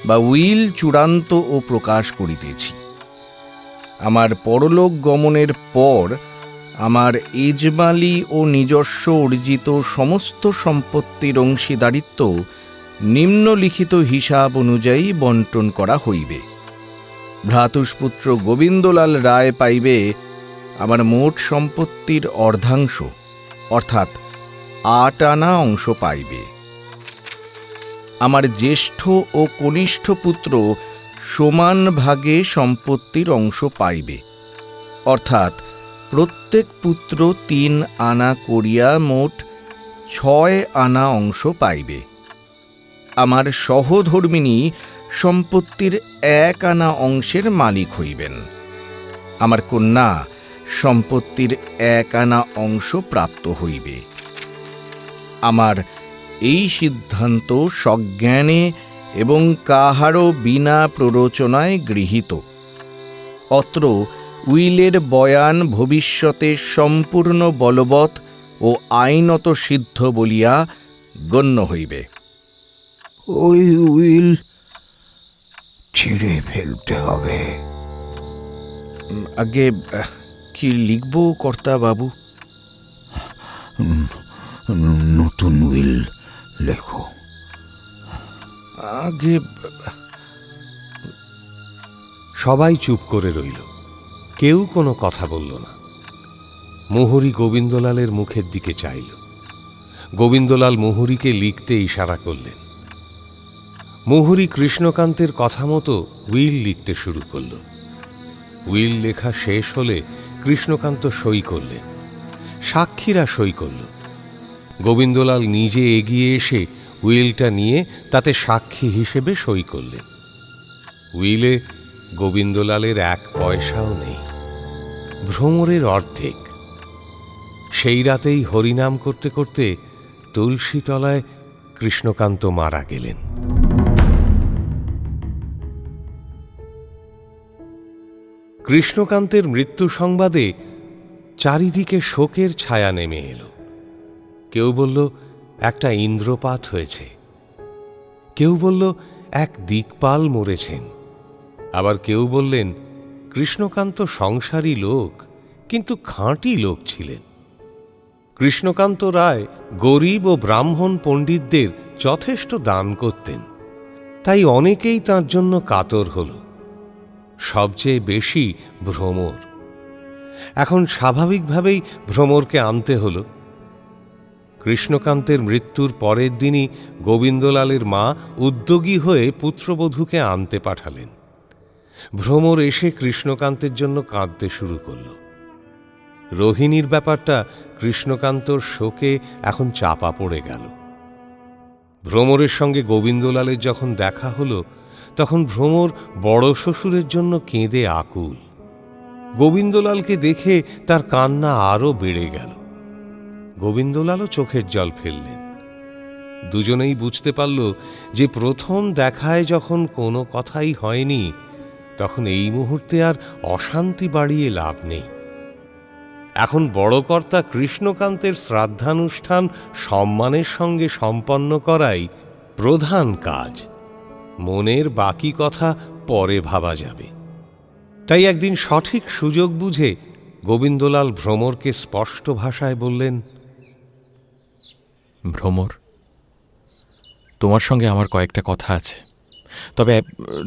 বা উইল চূড়ান্ত ও প্রকাশ করিতেছি। আমার পরলোক গমনের পর আমার এজমালি ও নিজস্ব অর্জিত সমস্ত সম্পত্তির অংশীদারিত্ব নিম্নলিখিত হিসাব অনুযায়ী বণ্টন করা হইবে। ভ্রাতুষ্পুত্র গোবিন্দলাল রায় পাইবে আমার মোট সম্পত্তির অর্ধাংশ, অর্থাৎ 8 আনা অংশ পাইবে। আমার জ্যেষ্ঠ ও কনিষ্ঠ পুত্র সমান ভাগে সম্পত্তির অংশ পাইবে, অর্থাৎ প্রত্যেক পুত্র 3 আনা করিয়া মোট 6 আনা অংশ পাইবে। আমার সহধর্মিণী সম্পত্তির 1 আনা অংশের মালিক হইবেন। আমার কন্যা সম্পত্তির 1 আনা অংশ প্রাপ্ত হইবে। আমার এই সিদ্ধান্ত সজ্ঞানে এবং কাহারও বিনা প্ররোচনায় গৃহীত। অত্র উইলের বয়ান ভবিষ্যতে সম্পূর্ণ বলবৎ ও আইনত সিদ্ধ বলিয়া গণ্য হইবে। ওই উইল ছিঁড়ে ফেলতে হবে। আগে কি লিখব কর্তা বাবু? নতুন উইল লেখো। আগে সবাই চুপ করে রইল, কেউ কোনো কথা বলল না। মুহুরি গোবিন্দলালের মুখের দিকে চাইল। গোবিন্দলাল মুহুরিকে লিখতে ইশারা করলেন। মুহুরি কৃষ্ণকান্তের কথা মতো উইল লিখতে শুরু করল। উইল লেখা শেষ হলে কৃষ্ণকান্ত সই করলেন, সাক্ষীরা সই করল। গোবিন্দলাল নিজে এগিয়ে এসে উইলটা নিয়ে তাতে সাক্ষী হিসেবে সই করলেন। উইলে গোবিন্দলালের 1 পয়সাও নেই, ভ্রমরের অর্ধেক। সেই রাতেই হরিনাম করতে করতে তুলসীতলায় কৃষ্ণকান্ত মারা গেলেন। কৃষ্ণকান্তের মৃত্যু সংবাদে চারিদিকে শোকের ছায়া নেমে এলো। কেউ বলল একটা ইন্দ্রপাত হয়েছে, কেউ বলল এক দিকপাল মরেছেন, আবার কেউ বললেন কৃষ্ণকান্ত সংসারী লোক, কিন্তু খাঁটি লোক ছিলেন। কৃষ্ণকান্ত রায় গরিব ও ব্রাহ্মণ পণ্ডিতদের যথেষ্ট দান করতেন, তাই অনেকেই তার জন্য কাতর হল। সবচেয়ে বেশি ভ্রমর। এখন স্বাভাবিকভাবেই ভ্রমরকে আনতে হল। কৃষ্ণকান্তের মৃত্যুর পরের দিনই গোবিন্দলালের মা উদ্যোগী হয়ে পুত্রবধূকে আনতে পাঠালেন। ভ্রমর এসে কৃষ্ণকান্তের জন্য কাঁদতে শুরু করল। রোহিণীর ব্যাপারটা কৃষ্ণকান্তর শোকে এখন চাপা পড়ে গেল। ভ্রমরের সঙ্গে গোবিন্দলালের যখন দেখা হলো, তখন ভ্রমর বড় শ্বশুরের জন্য কেঁদে আকুল। গোবিন্দলালকে দেখে তার কান্না আরও বেড়ে গেল। গোবিন্দলালও চোখের জল ফেললেন। দুজনেই বুঝতে পারল যে প্রথম দেখায় যখন কোনো কথাই হয়নি, তখন এই মুহূর্তে আর অশান্তি বাড়িয়ে লাভ নেই। এখন বড় কর্তা কৃষ্ণকান্তের শ্রাদ্ধানুষ্ঠান সম্মানের সঙ্গে সম্পন্ন করাই প্রধান কাজ। মনের বাকি কথা পরে ভাবা যাবে। তাই একদিন সঠিক সুযোগ বুঝে গোবিন্দলাল ভ্রমরকে স্পষ্ট ভাষায় বললেন, ভ্রমর, তোমার সঙ্গে আমার কয়েকটা কথা আছে, তবে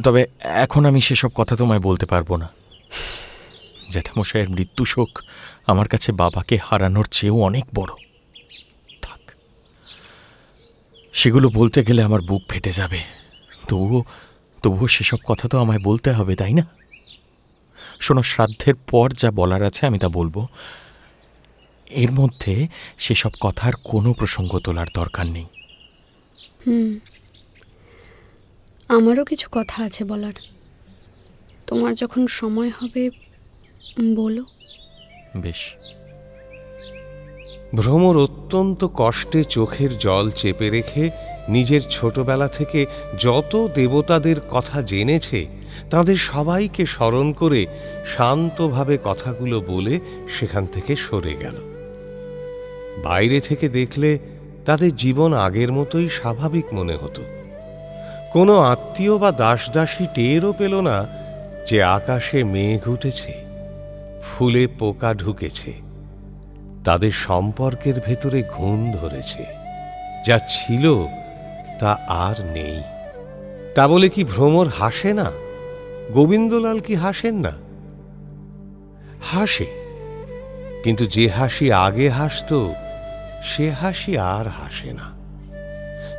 তবে এখন আমি সেসব কথা তোমায় বলতে পারবো না। জ্যাঠামশাইয়ের মৃত্যু শোক আমার কাছে বাবাকে হারানোর চেয়েও অনেক বড়। থাক, সেগুলো বলতে গেলে আমার বুক ফেটে যাবে। তবুও সেসব কথা তো আমায় বলতে হবে, তাই না? শোনো, শ্রাদ্ধের পর যা বলার আছে আমি তা বলবো। এর মধ্যে সেসব কথার কোনো প্রসঙ্গ তোলার দরকার নেই। আমারও কিছু কথা আছে বলার। তোমার যখন সময় হবে বলো। বেশ। ভ্রমর অত্যন্ত কষ্টে চোখের জল চেপে রেখে নিজের ছোটবেলা থেকে যত দেবতাদের কথা জেনেছে তাদের সবাইকে স্মরণ করে শান্তভাবে কথাগুলো বলে সেখান থেকে সরে গেল। বাইরে থেকে দেখলে তাদের জীবন আগের মতোই স্বাভাবিক মনে হতো। কোনো আত্মীয় বা দাসদাসী টেরও পেল না যে আকাশে মেঘ উঠেছে, ফুলে পোকা ঢুকেছে। তাদের সম্পর্কের ভেতরে ঘুণ ধরেছে। যা ছিল তা আর নেই। তা বলে কি ভ্রমর হাসে না? গোবিন্দলাল কি হাসেন না? হাসে, কিন্তু যে হাসি আগে হাসত সে হাসি আর হাসে না।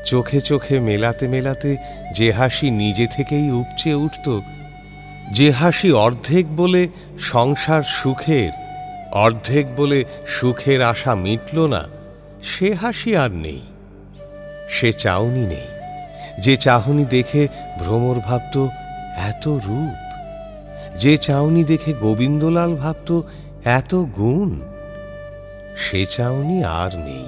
চোখে চোখে মেলাতে মেলাতে যে হাসি নিজে থেকেই উপচে উঠত, যে হাসি অর্ধেক বলে সংসার সুখের, অর্ধেক বলে সুখের আশা মিটল না, সে হাসি আর নেই। সে চাউনি নেই, যে চাহনি দেখে ভ্রমর ভাবত এত রূপ, যে চাউনি দেখে গোবিন্দলাল ভাবত এত গুণ, সে চাউনি আর নেই।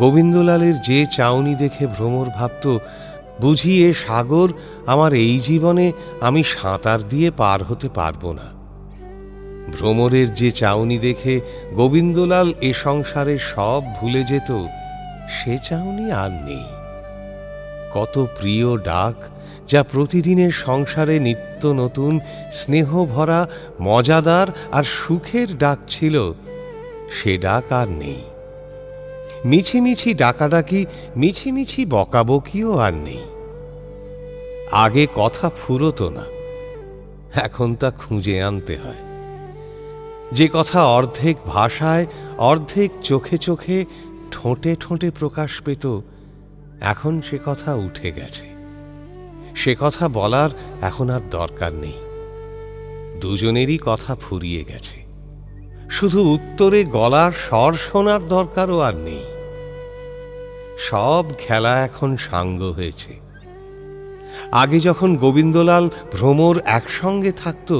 গোবিন্দলালের যে চাউনি দেখে ভ্রমর ভাবত, বুঝি এ সাগর আমার এই জীবনে আমি সাঁতার দিয়ে পার হতে পারব না। ভ্রমরের যে চাউনি দেখে গোবিন্দলাল এ সংসারে সব ভুলে যেত, সে চাউনি আর নেই। কত প্রিয় ডাক, যা প্রতিদিনের সংসারে নিত্য নতুন স্নেহ ভরা মজাদার আর সুখের ডাক ছিল, সে ডাক আর নেই। মিছিমিছি ডাকাডাকি, মিছিমিছি বকাবকিও আর নেই। আগে কথা ফুরোতো না, এখন তা খুঁজে আনতে হয়। যে কথা অর্ধেক ভাষায়, অর্ধেক চোখে চোখে, ঠোঁটে ঠোঁটে প্রকাশ পেত, এখন সে কথা উঠে গেছে। সে কথা বলার এখন আর দরকার নেই। দুজনেরই কথা ফুরিয়ে গেছে। শুধু উত্তরে গলার স্বর শোনার দরকারও আর নেই। সব খেলা এখন সাঙ্গ হয়েছে। আগে যখন গোবিন্দলাল ভ্রমর একসঙ্গে থাকত,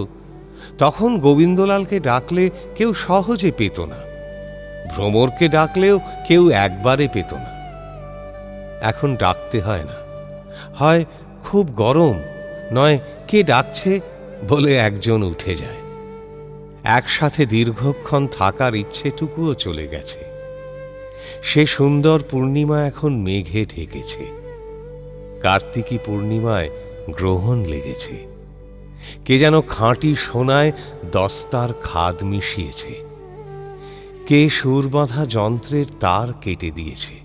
তখন গোবিন্দলালকে ডাকলে কেউ সহজে পেত না, ভ্রমরকে ডাকলেও কেউ একবারে পেত না। এখন ডাকতে হয় না, হয় খুব গরম, নয় কে ডাকছে বলে একজন উঠে যায়। একসাথে দীর্ঘক্ষণ থাকার ইচ্ছেটুকুও চলে গেছে। সে সুন্দর পূর্ণিমা এখন মেঘে ঢেকেছে। কার্তিকী পূর্ণিমায় গ্রহণ লেগেছে। কে যেন খাঁটি সোনায় দস্তার খাদ মিশিয়েছে। কে সুর বাঁধা যন্ত্রের তার কেটে দিয়েছে।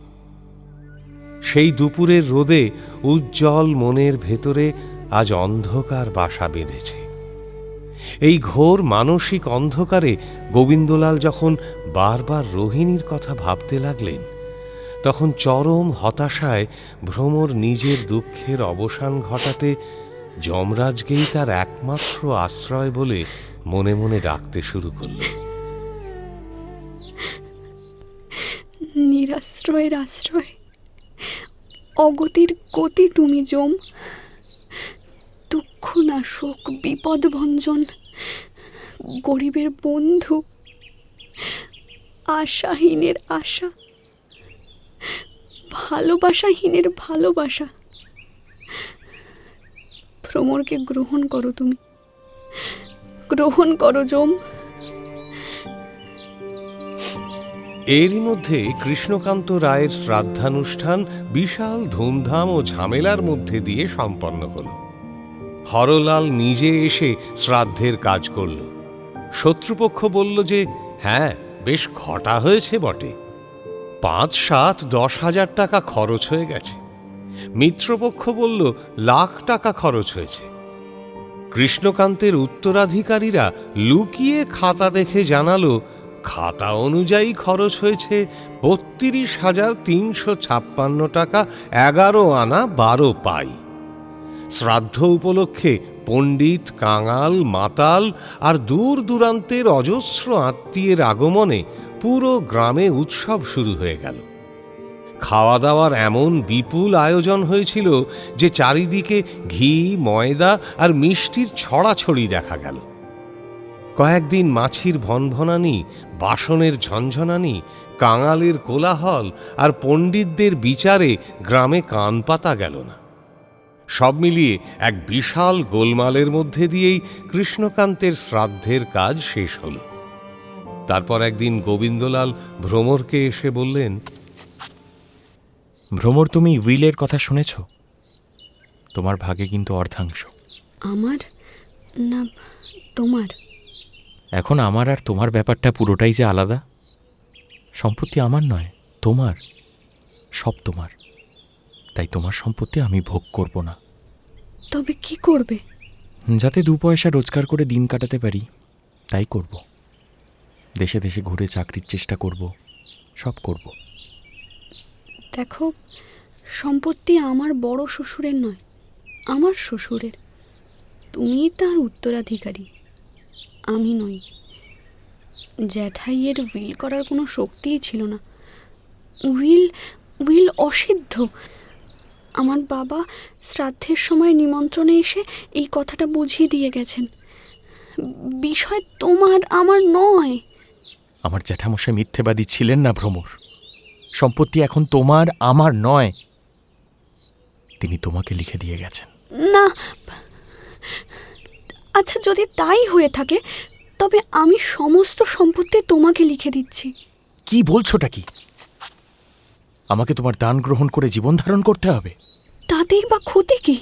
সেই দুপুরের রোদে উজ্জ্বল মনের ভেতরে আজ অন্ধকার বাসা বেঁধেছে। এই ঘোর মানসিক অন্ধকারে গোবিন্দলাল যখন বারবার রোহিণীর কথা ভাবতে লাগলেন, তখন চরম হতাশায় ভ্রমর নিজের দুঃখের অবসান ঘটাতে যমরাজকেই তার একমাত্র আশ্রয় বলে মনে মনে ডাকতে শুরু করল। নিরাশ্রয়ের আশ্রয়, অগতির গতি তুমি যম, দুঃখ নাশক, বিপদ ভঞ্জন, গরিবের বন্ধু, আশাহীনের আশা, ভালোবাসাহীনের ভালোবাসা। ভ্রমরকে গ্রহণ করো তুমি, গ্রহণ করো যম। এরই মধ্যে কৃষ্ণকান্ত রায়ের শ্রাদ্ধানুষ্ঠান বিশাল ধুমধাম ও ঝামেলার মধ্যে দিয়ে সম্পন্ন হল। হরলাল নিজে এসে শ্রাদ্ধের কাজ করল। শত্রুপক্ষ বলল যে হ্যাঁ, বেশ ঘটা হয়েছে বটে, ৫-৭-১০ হাজার টাকা খরচ হয়ে গেছে। মিত্রপক্ষ বলল লাখ টাকা খরচ হয়েছে। কৃষ্ণকান্তের উত্তরাধিকারীরা লুকিয়ে খাতা দেখে জানালো খাতা অনুযায়ী খরচ হয়েছে ৩২,৩৫৬ টাকা ১১ আনা ১২ পাই। শ্রাদ্ধ উপলক্ষে পণ্ডিত, কাঙাল, মাতাল আর দূর দূরান্তের অজস্র আত্মীয়ের আগমনে পুরো গ্রামে উৎসব শুরু হয়ে গেল। খাওয়া দাওয়ার এমন বিপুল আয়োজন হয়েছিল যে চারিদিকে ঘি, ময়দা আর মিষ্টির ছড়াছড়ি দেখা গেল। কয়েকদিন মাছির ভনভনানি, বাসনের ঝনঝনানি, কাঙালের কোলাহল আর পণ্ডিতদের বিচারে গ্রামে কান পাতা গেল না। সব মিলিয়ে এক বিশাল গোলমালের মধ্যে দিয়েই কৃষ্ণকান্তের শ্রাদ্ধের কাজ শেষ হল। তারপর একদিন গোবিন্দলাল ভ্রমরকে এসে বললেন, ভ্রমর, তুমি উইলের কথা শুনেছ? তোমার ভাগে কিন্তু অর্ধাংশ। আমার না তোমার? এখন আমার আর তোমার ব্যাপারটা পুরোটাই যে আলাদা। সম্পত্তি আমার নয়, তোমার, সব তোমার। তাই তোমার সম্পত্তি আমি ভোগ করব না। তবে কি করবে? যাতে 2 পয়সা রোজগার করে দিন কাটাতে পারি তাই করব। দেশে দেশে ঘুরে চাকরির চেষ্টা করব, সব করব। দেখো, সম্পত্তি আমার বড় শ্বশুরের নয়, আমার শ্বশুরের। তুমি তার উত্তরাধিকারী, আমি নই। জ্যাঠাইয়ের উইল করার কোনো শক্তিই ছিল না। উইল অসিদ্ধ। আমার বাবা শ্রাদ্ধের সময় নিমন্ত্রণে এসে এই কথাটা বুঝিয়ে দিয়ে গেছেন। বিষয় তোমার, আমার নয়। আমার জ্যাঠামশাই মিথ্যেবাদী ছিলেন না ভ্রমর। সম্পত্তি এখন তোমার, আমার নয়। তিনি তোমাকে লিখে দিয়ে গেছেন। না, আচ্ছা, যদি তাই হয়ে থাকে তবে আমি সমস্ত সম্পত্তি তোমাকে লিখে দিচ্ছি। কি বলছোটা কি? আমাকে তোমার দান গ্রহণ করে জীবন ধারণ করতে হবে? তাতেই বা ক্ষতি কি?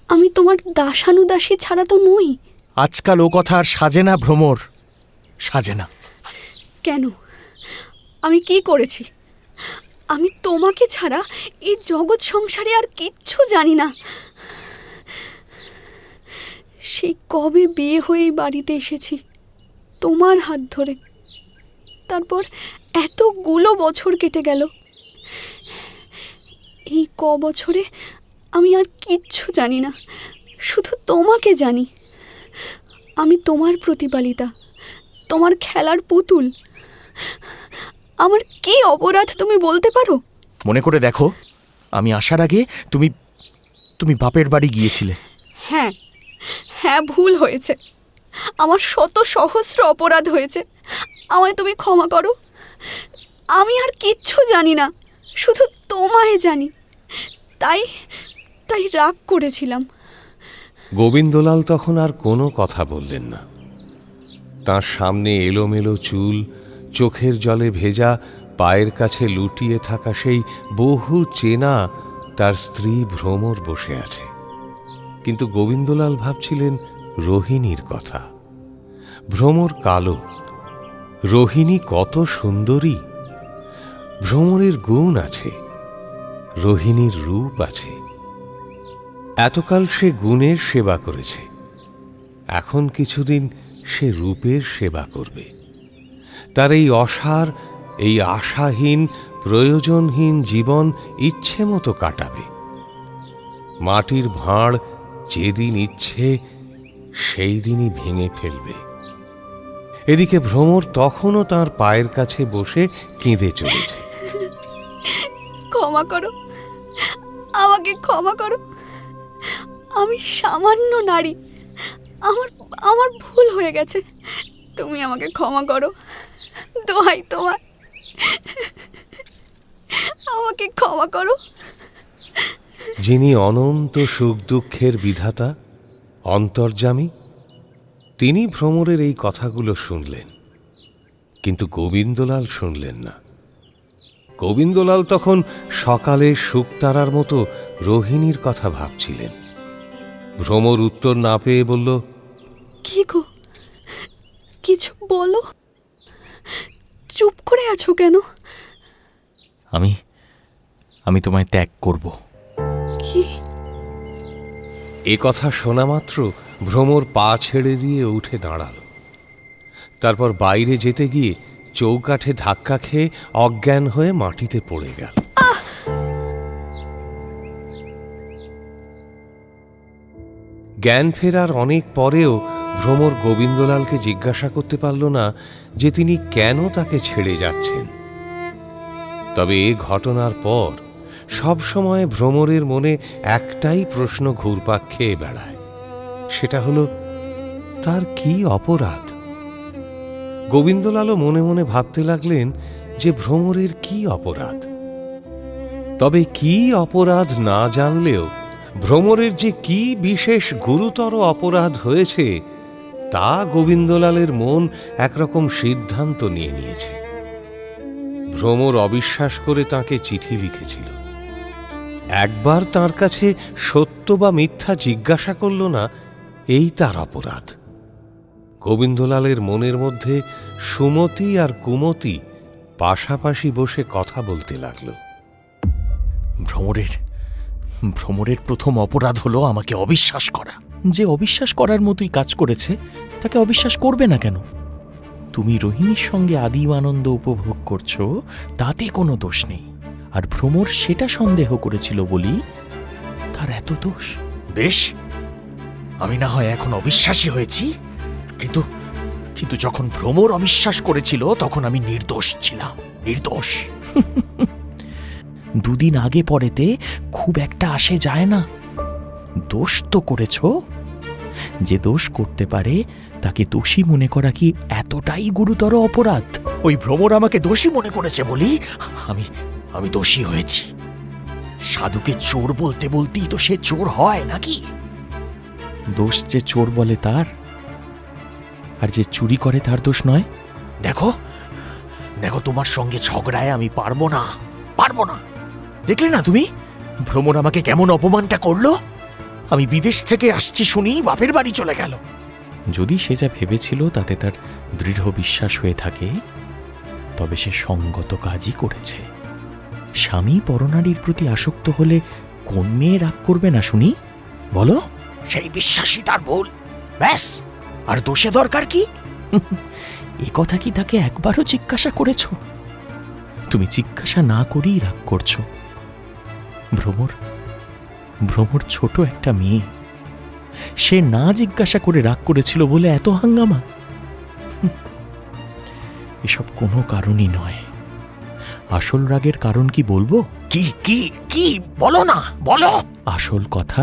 আমি তোমার দাসানুদাসী ছাড়া তো নই। আজকাল ও কথা আর সাজে না ভ্রমর, সাজে না। কেন? আমি কি করেছি? আমি তোমাকে ছাড়া এই জগৎ সংসারে আর কিচ্ছু জানি না। সেই কবে বিয়ে হয়ে বাড়িতে এসেছি তোমার হাত ধরে। তারপর এতগুলো বছর কেটে গেল। এই বছরে আমি আর কিচ্ছু জানি না, শুধু তোমাকে জানি। আমি তোমার প্রতিপালিতা, তোমার খেলার পুতুল। আমার কি অপরাধ তুমি বলতে পারো? মনে করে দেখো, আমি আসার আগে তুমি বাপের বাড়ি গিয়েছিলে। হ্যাঁ, ভুল হয়েছে। আমার শত সহস্র অপরাধ হয়েছে। আমায় তুমি ক্ষমা করো। আমি আর কিচ্ছু জানি না, শুধু তোমায় জানি। তাই রাগ করেছিলাম। গোবিন্দলাল তখন আর কোনো কথা বললেন না। তার সামনে এলোমেলো চুল, চোখের জলে ভেজা, পায়ের কাছে লুটিয়ে থাকা সেই বহু চেনা তার স্ত্রী ভ্রমর বসে আছে। কিন্তু গোবিন্দলাল ভাবছিলেন রোহিণীর কথা। ভ্রমর কালো, রোহিণী কত সুন্দরী। ভ্রমরের গুণ আছে, রোহিণীর রূপ আছে। এতকাল সে গুণের সেবা করেছে, এখন কিছুদিন সে রূপের সেবা করবে। তার এই অসার, এই আশাহীন প্রয়োজনহীন জীবন ইচ্ছে মতো কাটাবে। মাটির ভাঁড় যেদিন ইচ্ছে সেই দিনই ভেঙে ফেলবে। এদিকে ভ্রমর তখনও তার পায়ের কাছে বসে কেঁদে চলেছে। ক্ষমা করো, আমাকে ক্ষমা করো। আমি সামান্য নারী, আমার আমার ভুল হয়ে গেছে। তুমি আমাকে ক্ষমা করো, দোহাই তোমার, আমাকে ক্ষমা করো। যিনি অনন্ত সুখ দুঃখের বিধাতা, অন্তর্যামী, তিনি ভ্রমরের এই কথাগুলো শুনলেন, কিন্তু গোবিন্দলাল শুনলেন না। গোবিন্দলাল তখন সকালে শুকতারার মতো রোহিণীর কথা ভাবছিলেন। ভ্রমর উত্তর না পেয়ে বলল, কি গো, কিছু বলো, চুপ করে আছো কেন? আমি তোমায় ত্যাগ করব। কি? এ কথা শোনা মাত্র ভ্রমর পা ছেড়ে দিয়ে উঠে দাঁড়াল। তারপর বাইরে যেতে গিয়ে চৌকাঠে ধাক্কা খেয়ে অজ্ঞান হয়ে মাটিতে পড়ে গেল। জ্ঞান ফেরার অনেক পরেও ভ্রমর গোবিন্দলালকে জিজ্ঞাসা করতে পারল না যে তিনি কেন তাকে ছেড়ে যাচ্ছেন। তবে এ ঘটনার পর সব সময় ভ্রমরের মনে একটাই প্রশ্ন ঘুরপাক খেয়ে বেড়ায়, সেটা হলো তার কি অপরাধ। গোবিন্দলালও মনে মনে ভাবতে লাগলেন যে ভ্রমরের কি অপরাধ। তবে কি অপরাধ না জানলেও ভ্রমরের যে কি বিশেষ গুরুতর অপরাধ হয়েছে তা গোবিন্দলালের মন একরকম সিদ্ধান্ত নিয়ে নিয়েছে। ভ্রমর অবিশ্বাস করে তাকে চিঠি লিখেছিল। একবার তার কাছে সত্য বা মিথ্যা জিজ্ঞাসা করল না, এই তার অপরাধ। গোবিন্দলালের মনের মধ্যে সুমতি আর কুমতি পাশাপাশি বসে কথা বলতে লাগল। ভ্রমরের প্রথম অপরাধ হলো আমাকে অবিশ্বাস করা। যে অবিশ্বাস করার মতোই কাজ করেছে তাকে অবিশ্বাস করবে না কেন? তুমি রোহিণীর সঙ্গে আদিম আনন্দ উপভোগ করছো, তাতে কোনো দোষ নেই। আর ভ্রমর সেটা সন্দেহ করেছিল বলি তার এত দোষ। বেশ, আমি না হয় এখন অবিশ্বাসী হয়েছি, কিন্তু যখন ভ্রমর অবিশ্বাস করেছিল তখন আমি নির্দোষ ছিলাম, নির্দোষ। দুদিন আগে পরেতে খুব একটা আসে যায় না। দোষ তো করেছ, যে দোষ করতে পারে তাকে দোষী মনে করা কি এতটাই গুরুতর অপরাধ? ওই ভ্রমর আমাকে দোষী মনে করেছে বলি আমি দোষী হয়েছি। সাধুকে চোর বলতে বলতেই তো সে চোর হয় নাকি? দোষ যে চোর বলে তার, আর যে চুরি করে তার দোষ নয়। দেখো তোমার সঙ্গে ঝগড়ায় আমি পারবো না। দেখলে না তুমি ভ্রমর আমাকে কেমন অপমানটা করলো? আমি বিদেশ থেকে আসছি শুনি বাপের বাড়ি চলে গেল। যদি সে যা ভেবেছিল তাতে তার দৃঢ় বিশ্বাস হয়ে থাকে, তবে সে সঙ্গত কাজই করেছে। স্বামী পরনারীর প্রতি আসক্ত হলে কোন মেয়ে রাগ করবে না শুনি? বলো, সেই বিশ্বাসই তার ভুল, ব্যাস। আর দোষে দরকার কি? এ কথা কি তাকে একবারও জিজ্ঞাসা করেছ? তুমি জিজ্ঞাসা না করেই রাগ করছো। ভ্রমর ছোট একটা মেয়ে, সে না জিজ্ঞাসা করে রাগ করেছিল বলে এত হাঙ্গামা। এসব কোনো কারণই নয়। আসল রাগের কারণ কি বলবো? কি বলো না, বলো। আসল কথা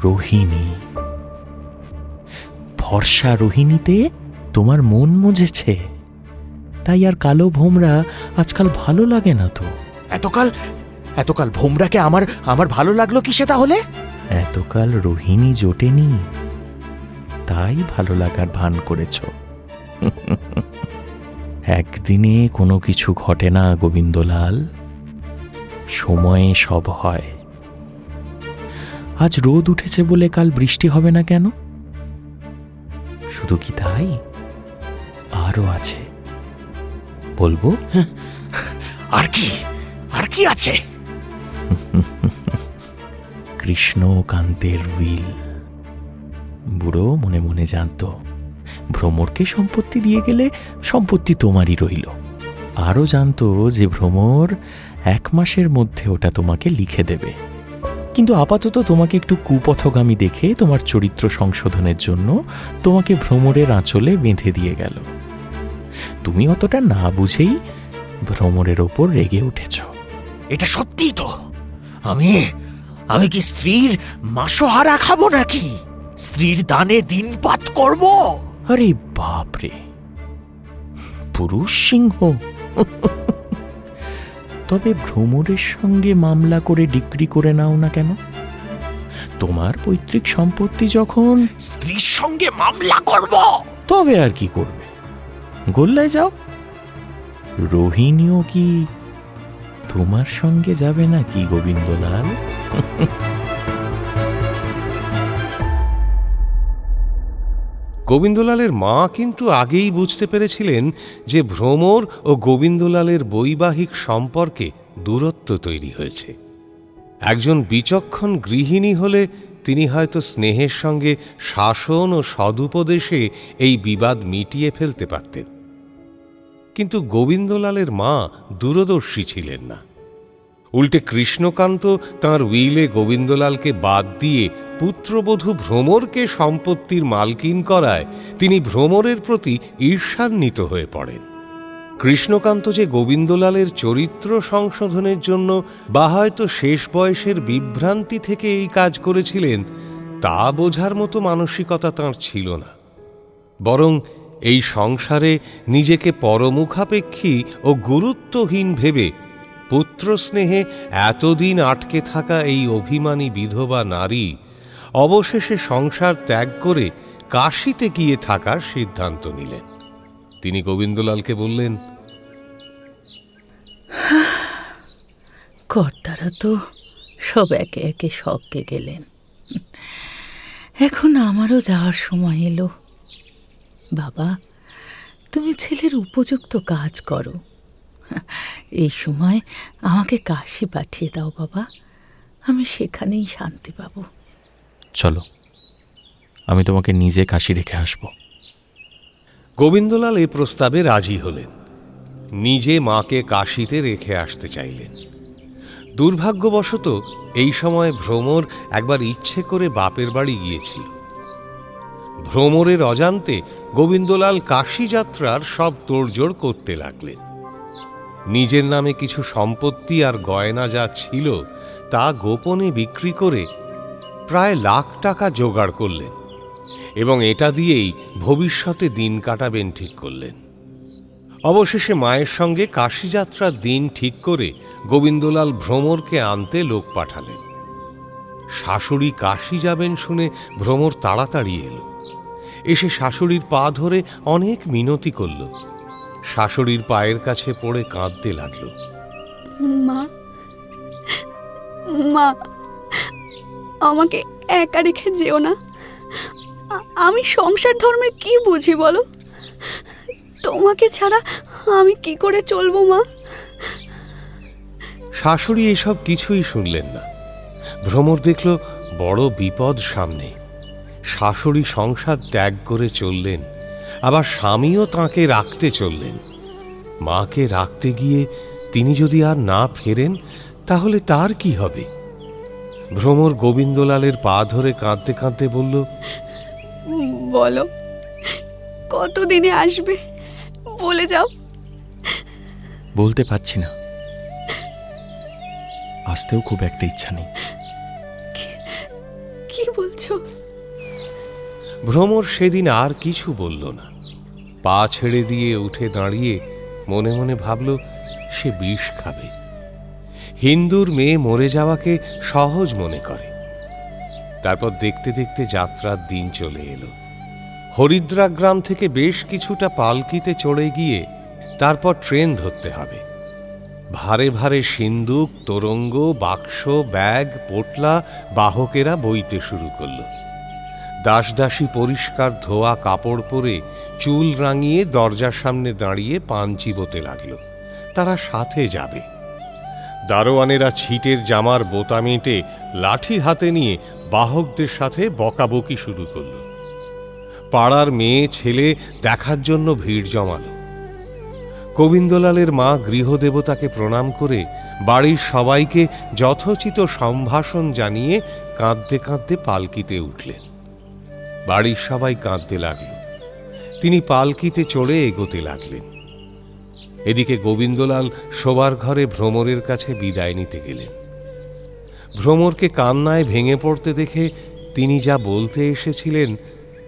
রোহিণী। ফর্সা রোহিণীতে তোমার মন মজেছে, তাই আর কালো ভোমরা আজকাল ভালো লাগে না তো। এতকাল ভোমরাকে আমার ভালো লাগলো কিসে তাহলে? এতকাল রোহিণী জোটেনি, তাই ভালো লাগার ভান করেছ। একদিনে কোনো কিছু ঘটে না গোবিন্দলাল, সময়ে সব হয়। আজ রোদ উঠেছে বলে কাল বৃষ্টি হবে না কেন? শুধু কি তাই, আরো আছে, বলবো? আর কি আছে? কৃষ্ণকান্তের উইল। বুড়ো মনে মনে জানতো ভ্রমরকে সম্পত্তি দিয়ে গেলে সম্পত্তি তোমারই রইল। আরও জানতো যে ভ্রমর 1 মাসের মধ্যে ওটা তোমাকে লিখে দেবে। কিন্তু আপাতত তোমাকে একটু কুপথগামী দেখে তোমার চরিত্র সংশোধনের জন্য তোমাকে ভ্রমরের আঁচলে বেঁধে দিয়ে গেল। তুমি অতটা না বুঝেই ভ্রমরের ওপর রেগে উঠেছ। এটা সত্যি তো? আমি কি স্ত্রীর মাসোহারা খাবো নাকি? স্ত্রীর দানে দিনপাত করব? আরে বাপরে, পুরুষ সিংহ! তবে ভ্রমরের সঙ্গে মামলা করে ডিক্রি করে নাও না কেন? তোমার পৈতৃক সম্পত্তি যখন। স্ত্রীর সঙ্গে মামলা করব? তবে আর কি করবে, গোল্লায় যাও। রোহিণীও কি তোমার সঙ্গে যাবে নাকি গোবিন্দলাল? গোবিন্দলালের মা কিন্তু আগেই বুঝতে পেরেছিলেন যে ভ্রমর ও গোবিন্দলালের বৈবাহিক সম্পর্কে দূরত্ব তৈরি হয়েছে। একজন বিচক্ষণ গৃহিণী হলে তিনি হয়তো স্নেহের সঙ্গে শাসন ও সদুপদেশে এই বিবাদ মিটিয়ে ফেলতে পারতেন। কিন্তু গোবিন্দলালের মা দূরদর্শী ছিলেন না। উল্টে কৃষ্ণকান্ত তাঁর উইলে গোবিন্দলালকে বাদ দিয়ে পুত্রবধূ ভ্রমরকে সম্পত্তির মালকিন করায় তিনি ভ্রমরের প্রতি ঈর্ষান্বিত হয়ে পড়েন। কৃষ্ণকান্ত যে গোবিন্দলালের চরিত্র সংশোধনের জন্য বা হয়তো শেষ বয়সের বিভ্রান্তি থেকে এই কাজ করেছিলেন তা বোঝার মতো মানসিকতা তাঁর ছিল না। বরং এই সংসারে নিজেকে পরমুখাপেক্ষী ও গুরুত্বহীন ভেবে পুত্রস্নেহে এতদিন আটকে থাকা এই অভিমানী বিধবা নারী অবশেষে সংসার ত্যাগ করে কাশীতে গিয়ে থাকার সিদ্ধান্ত নিলেন। তিনি গোবিন্দলালকে বললেন, কর্তারা তো সব একে একে স্বর্গে গেলেন, এখন আমারও যাওয়ার সময় এলো। বাবা, তুমি ছেলের উপযুক্ত কাজ করো। এই সময় আমাকে কাশী পাঠিয়ে দাও বাবা, আমি সেখানেই শান্তি পাবো। চলো, আমি তোমাকে নিজে কাশী রেখে আসবো। গোবিন্দলাল এ প্রস্তাবে রাজি হলেন, নিজে মাকে কাশীতে রেখে আসতে চাইলেন। দুর্ভাগ্যবশত এই সময় ভ্রমর একবার ইচ্ছে করে বাপের বাড়ি গিয়েছিল। ভ্রমরের অজান্তে গোবিন্দলাল কাশী যাত্রার সব তোড়জোড় করতে লাগলেন। নিজের নামে কিছু সম্পত্তি আর গয়না যা ছিল তা গোপনে বিক্রি করে প্রায় লাখ টাকা জোগাড় করলেন এবং এটা দিয়েই ভবিষ্যতে দিন কাটাবেন ঠিক করলেন। অবশেষে মায়ের সঙ্গে কাশী যাত্রার দিন ঠিক করে গোবিন্দলাল ভ্রমরকে আনতে লোক পাঠালেন। শাশুড়ি কাশী যাবেন শুনে ভ্রমর তাড়াতাড়ি এলো। এসে শাশুড়ির পা ধরে অনেক মিনতি করল। শাশুড়ির পায়ের কাছে পড়ে কাঁদতে লাগলো। মা, মা, আমাকে একা রেখে যেও না। আমি সংসার ধর্মের কি বুঝি বলো? তোমাকে ছাড়া আমি কি করে চলবো মা? শাশুড়ি এসব কিছুই শুনলেন না। ভ্রমর দেখল বড় বিপদ সামনে। শাশুড়ি সংসার ত্যাগ করে চললেন, আবার স্বামীও তাঁকে রাখতে চললেন। মাকে রাখতে গিয়ে তিনি যদি আর না ফেরেন তাহলে তার কি হবে? ভ্রমর গোবিন্দলালের পা ধরে কাঁদতে কাঁদতে বলল, বলো কতদিনে আসবে, বলে যাও। বলতে পারছি না, আসতেও খুব একটা ইচ্ছা নেই। কি বলছো? ভ্রমর সেদিন আর কিছু বলল না। পা ছেড়ে দিয়ে উঠে দাঁড়িয়ে মনে মনে ভাবল সে বিষ খাবে। হিন্দুর মেয়ে মরে যাওয়াকে সহজ মনে করে। তারপর দেখতে দেখতে যাত্রার দিন চলে এলো। হরিদ্রা গ্রাম থেকে বেশ কিছুটা পালকিতে চড়ে গিয়ে তারপর ট্রেন ধরতে হবে। ভারে ভারে সিন্দুক, তোরঙ্গ, বাক্স, ব্যাগ, পোটলা বাহকেরা বইতে শুরু করল। দাসদাসী পরিষ্কার ধোয়া কাপড় পরে চুল রাঙিয়ে দরজার সামনে দাঁড়িয়ে পান চিবোতে লাগলো। তারা সাথে যাবে। দারোয়ানেরা ছিটের জামার বোতাম এঁটে লাঠি হাতে নিয়ে বাহকদের সাথে বকাবকি শুরু করল। পাড়ার মেয়ে ছেলে দেখার জন্য ভিড় জমালো। গোবিন্দলালের মা গৃহদেবতাকে প্রণাম করে বাড়ির সবাইকে যথোচিত সম্ভাষণ জানিয়ে কাঁদতে কাঁদতে পালকিতে উঠলেন। বাড়ির সবাই কাঁদতে লাগল। তিনি পালকিতে চড়ে এগোতে লাগলেন। এদিকে গোবিন্দলাল শোবার ঘরে ভ্রমরের কাছে বিদায় নিতে গেলেন। ভ্রমরকে কান্নায় ভেঙে পড়তে দেখে তিনি যা বলতে এসেছিলেন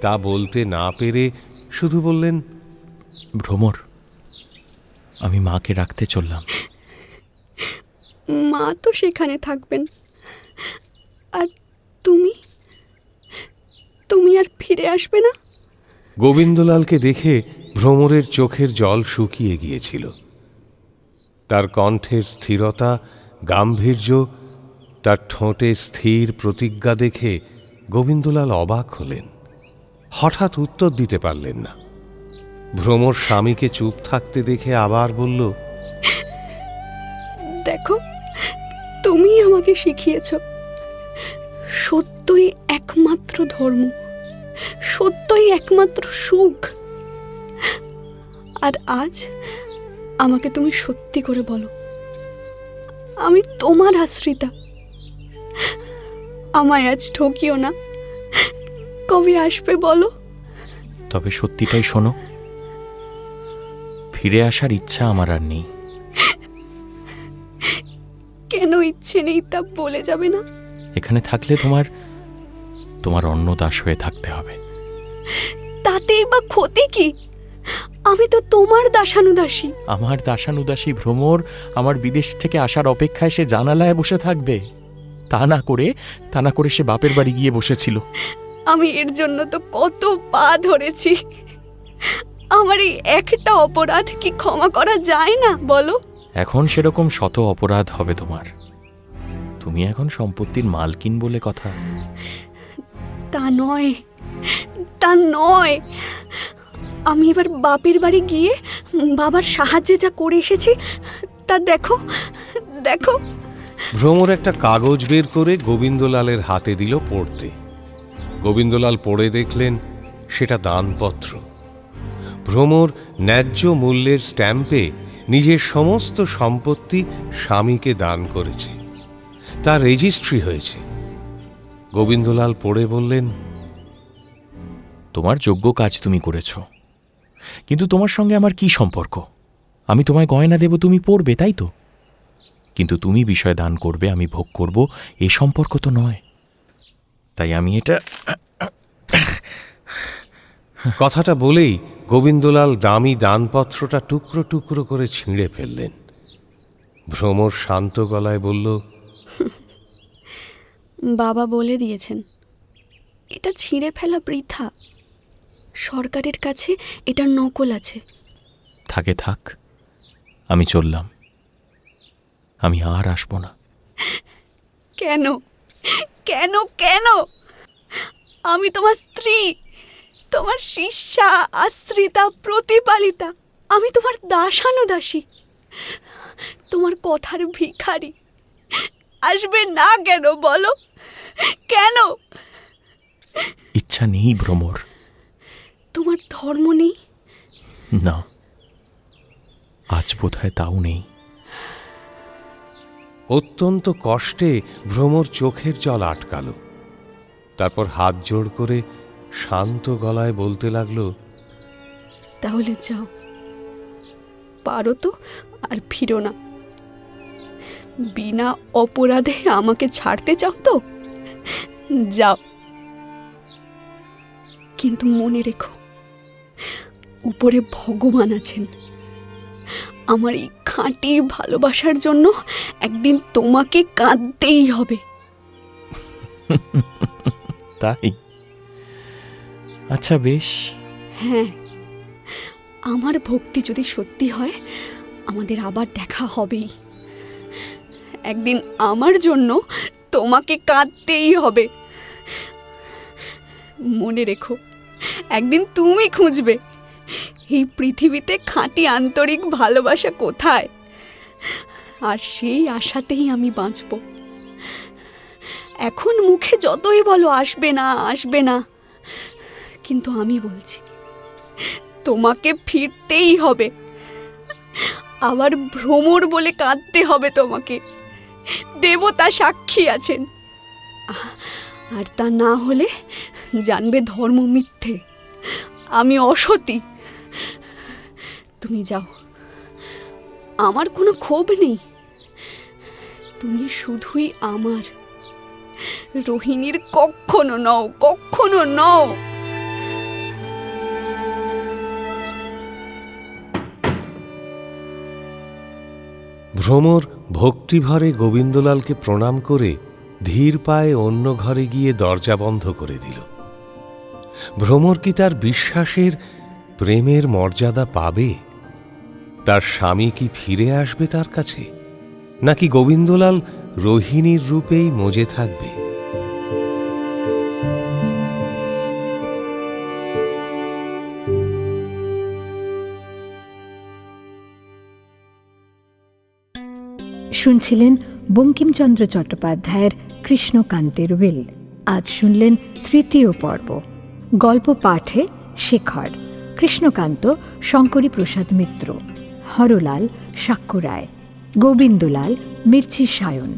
তা বলতে না পেরে শুধু বললেন, ভ্রমর, আমি মাকে রাখতে চললাম। মা তো সেখানে থাকবেন, আর তুমি তুমি আর ফিরে আসবে না? গোবিন্দলালকে দেখে ভ্রমরের চোখের জল শুকিয়ে গিয়েছিল। তার কণ্ঠের স্থিরতা, গাম্ভীর্য, তার ঠোঁটে স্থির প্রতিজ্ঞা দেখে গোবিন্দলাল অবাক হলেন। হঠাৎ উত্তর দিতে পারলেন না। ভ্রমর স্বামীকে চুপ থাকতে দেখে আবার বলল, দেখো, তুমি আমাকে শিখিয়েছ সত্যই একমাত্র ধর্ম, সত্যই একমাত্র সুখ। আর আজ আমাকে তুমি সত্যি করে বলো, আমি তোমার আশ্রিতা। আমায় আজ ঠকিও না। কবে আসবে বলো? তবে সত্যিটাই শোনো, ফিরে আসার ইচ্ছা আমার আর নেই। কেন ইচ্ছে নেই তা বলে যাবে না? এখানে থাকলে তোমার অন্য দাস হয়ে থাকতে হবে। তাতেই বা ক্ষতি কি? আমি তো তোমার দাসানুদাসী। আমার দাসানুদাসী ভ্রমর আমার বিদেশ থেকে আসার অপেক্ষায় সে জানালায় বসে থাকবে? তা না করে সে বাপের বাড়ি গিয়ে বসেছিল। আমি এর জন্য তো কত পা ধরেছি। আমার এই একটা অপরাধ কি ক্ষমা করা যায় না বলো? এখন সেরকম শত অপরাধ হবে তোমার। তুমি এখন সম্পত্তির মালকিন বলে কথা। তা নয়, তা নয়। আমি এবার বাপের বাড়ি গিয়ে বাবার সাহায্যে যা করে এসেছি তা দেখো, দেখো। ভ্রমর একটা কাগজ বের করে গোবিন্দলালের হাতে দিল পড়তে। গোবিন্দলাল পড়ে দেখলেন সেটা দানপত্র। ভ্রমর ন্যায্য মূল্যের স্ট্যাম্পে নিজের সমস্ত সম্পত্তি স্বামীকে দান করেছে। তার রেজিস্ট্রি হয়েছে। গোবিন্দলাল পড়ে বললেন, তোমার যোগ্য কাজ তুমি করেছ, কিন্তু তোমার সঙ্গে আমার কি সম্পর্ক? আমি তোমায় গয়না দেব, তুমি পড়বে, তাই তো? কিন্তু তুমি বিষয় দান করবে, আমি ভোগ করব, এ সম্পর্ক তো নয়। তাই আমি এটা... কথাটা বলেই গোবিন্দলাল দামি দানপত্রটা টুকরো টুকরো করে ছিঁড়ে ফেললেন। ভ্রমর শান্ত গলায় বলল, বাবা বলে দিয়েছেন এটা ছিঁড়ে ফেলা বৃথা। সরকারের কাছে এটার নকল আছে। থাকে থাক, আমি চললাম। আমি আর আসবো না। কেন কেন কেন? আমি তোমার স্ত্রী, তোমার শিষ্যা, আশ্রিতা, প্রতিপালিতা। আমি তোমার দাসানুদাসী, তোমার কথার ভিখারি। আসবে না কেন বলো? কেন? ইচ্ছা নেই ভ্রমর। তোমার ধর্ম নেই? না, আজ বোধহয় তাও নেই। অত্যন্ত কষ্টে ভ্রমর চোখের জল আটকাল। তারপর হাত জোড় করে শান্ত গলায় বলতে লাগলো, তাহলে যাও, পারো তো আর ফিরো না। বিনা অপরাধে আমাকে ছাড়তে চাও তো যাও, কিন্তু মনে রেখো উপরে ভগবান আছেন। আমার এই খাঁটি ভালোবাসার জন্য একদিন তোমাকে কাঁদতেই হবে। তাই? আচ্ছা বেশ। হ্যাঁ, আমার ভক্তি যদি সত্যি হয় আমাদের আবার দেখা হবেই। একদিন আমার জন্য তোমাকে কাঁদতেই হবে। মনে রেখো, একদিন তুমি খুঁজবে এই পৃথিবীতে খাঁটি আন্তরিক ভালোবাসা কোথায়। আর সেই আশাতেই আমি বাঁচব। এখন মুখে যতই বলো আসবে না আসবে না, কিন্তু আমি বলছি তোমাকে ফিরতেই হবে। আবার ভ্রমর বলে কাঁদতে হবে তোমাকে, দেবতা সাক্ষী আছেন। আর তা না হলে জানবে ধর্ম মিথ্যে, আমি অসতী। তুমি যাও, আমার কোনো ক্ষোভ নেই, তুমি শুধুই আমার, রোহিণীর কখনো নও, কখনো নও। ভ্রমর ভক্তিভরে গোবিন্দলালকে প্রণাম করে ধীর পায়ে অন্য ঘরে গিয়ে দরজা বন্ধ করে দিল। ভ্রমর কি তার বিশ্বাসের প্রেমের মর্যাদা পাবে? তার স্বামী কি ফিরে আসবে তার কাছে, নাকি গোবিন্দলাল রোহিণীর রূপেই মজে থাকবে? শুনছিলেন বঙ্কিমচন্দ্র চট্টোপাধ্যায়ের কৃষ্ণকান্তের উইল। আজ শুনলেন তৃতীয় পর্ব। গল্প পাঠে শেখর, কৃষ্ণকান্ত শঙ্করী প্রসাদ মিত্র, হরলাল সাক্ষ্য রায়, গোবিন্দলাল মির্চি সায়ন,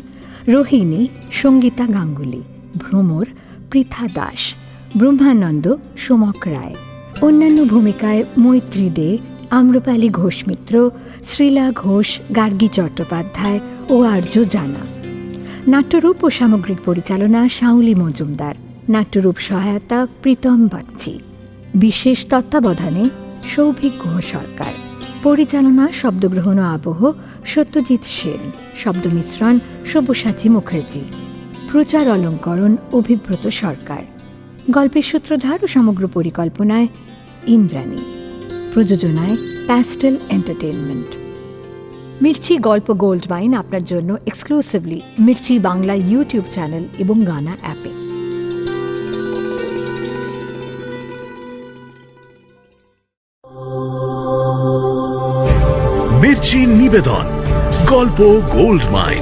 রোহিণী সঙ্গীতা গাঙ্গুলি, ভ্রমর পৃথা দাস, ব্রহ্মানন্দ সোমক রায়। অন্যান্য ভূমিকায় মৈত্রী দে, আম্রপালি ঘোষ মিত্র, শ্রীলা ঘোষ, গার্গী চট্টোপাধ্যায় ও আর্য জানা। নাট্যরূপ ও সামগ্রিক পরিচালনা শাউলি মজুমদার। নাট্যরূপ সহায়তা প্রীতম বাগচি। বিশেষ তত্ত্বাবধানে সৌভিক গুহ সরকার। পরিচালনা, শব্দগ্রহণ ও আবহ সত্যজিৎ সেন। শব্দ মিশ্রণ সব্যসাচী মুখার্জি। প্রচার অলঙ্করণ অভিব্রত সরকার। গল্পের সূত্রধার ও সমগ্র পরিকল্পনায় ইন্দ্রাণী। প্রযোজনায় প্যাস্টেল এন্টারটেইনমেন্ট। মির্চি গল্প গোল্ড মাইন আপনার জন্য exclusively Mirchi Bangla YouTube channel এবং গানা অ্যাপে। মির্চি নিবেদন গল্প গোল্ড মাইন।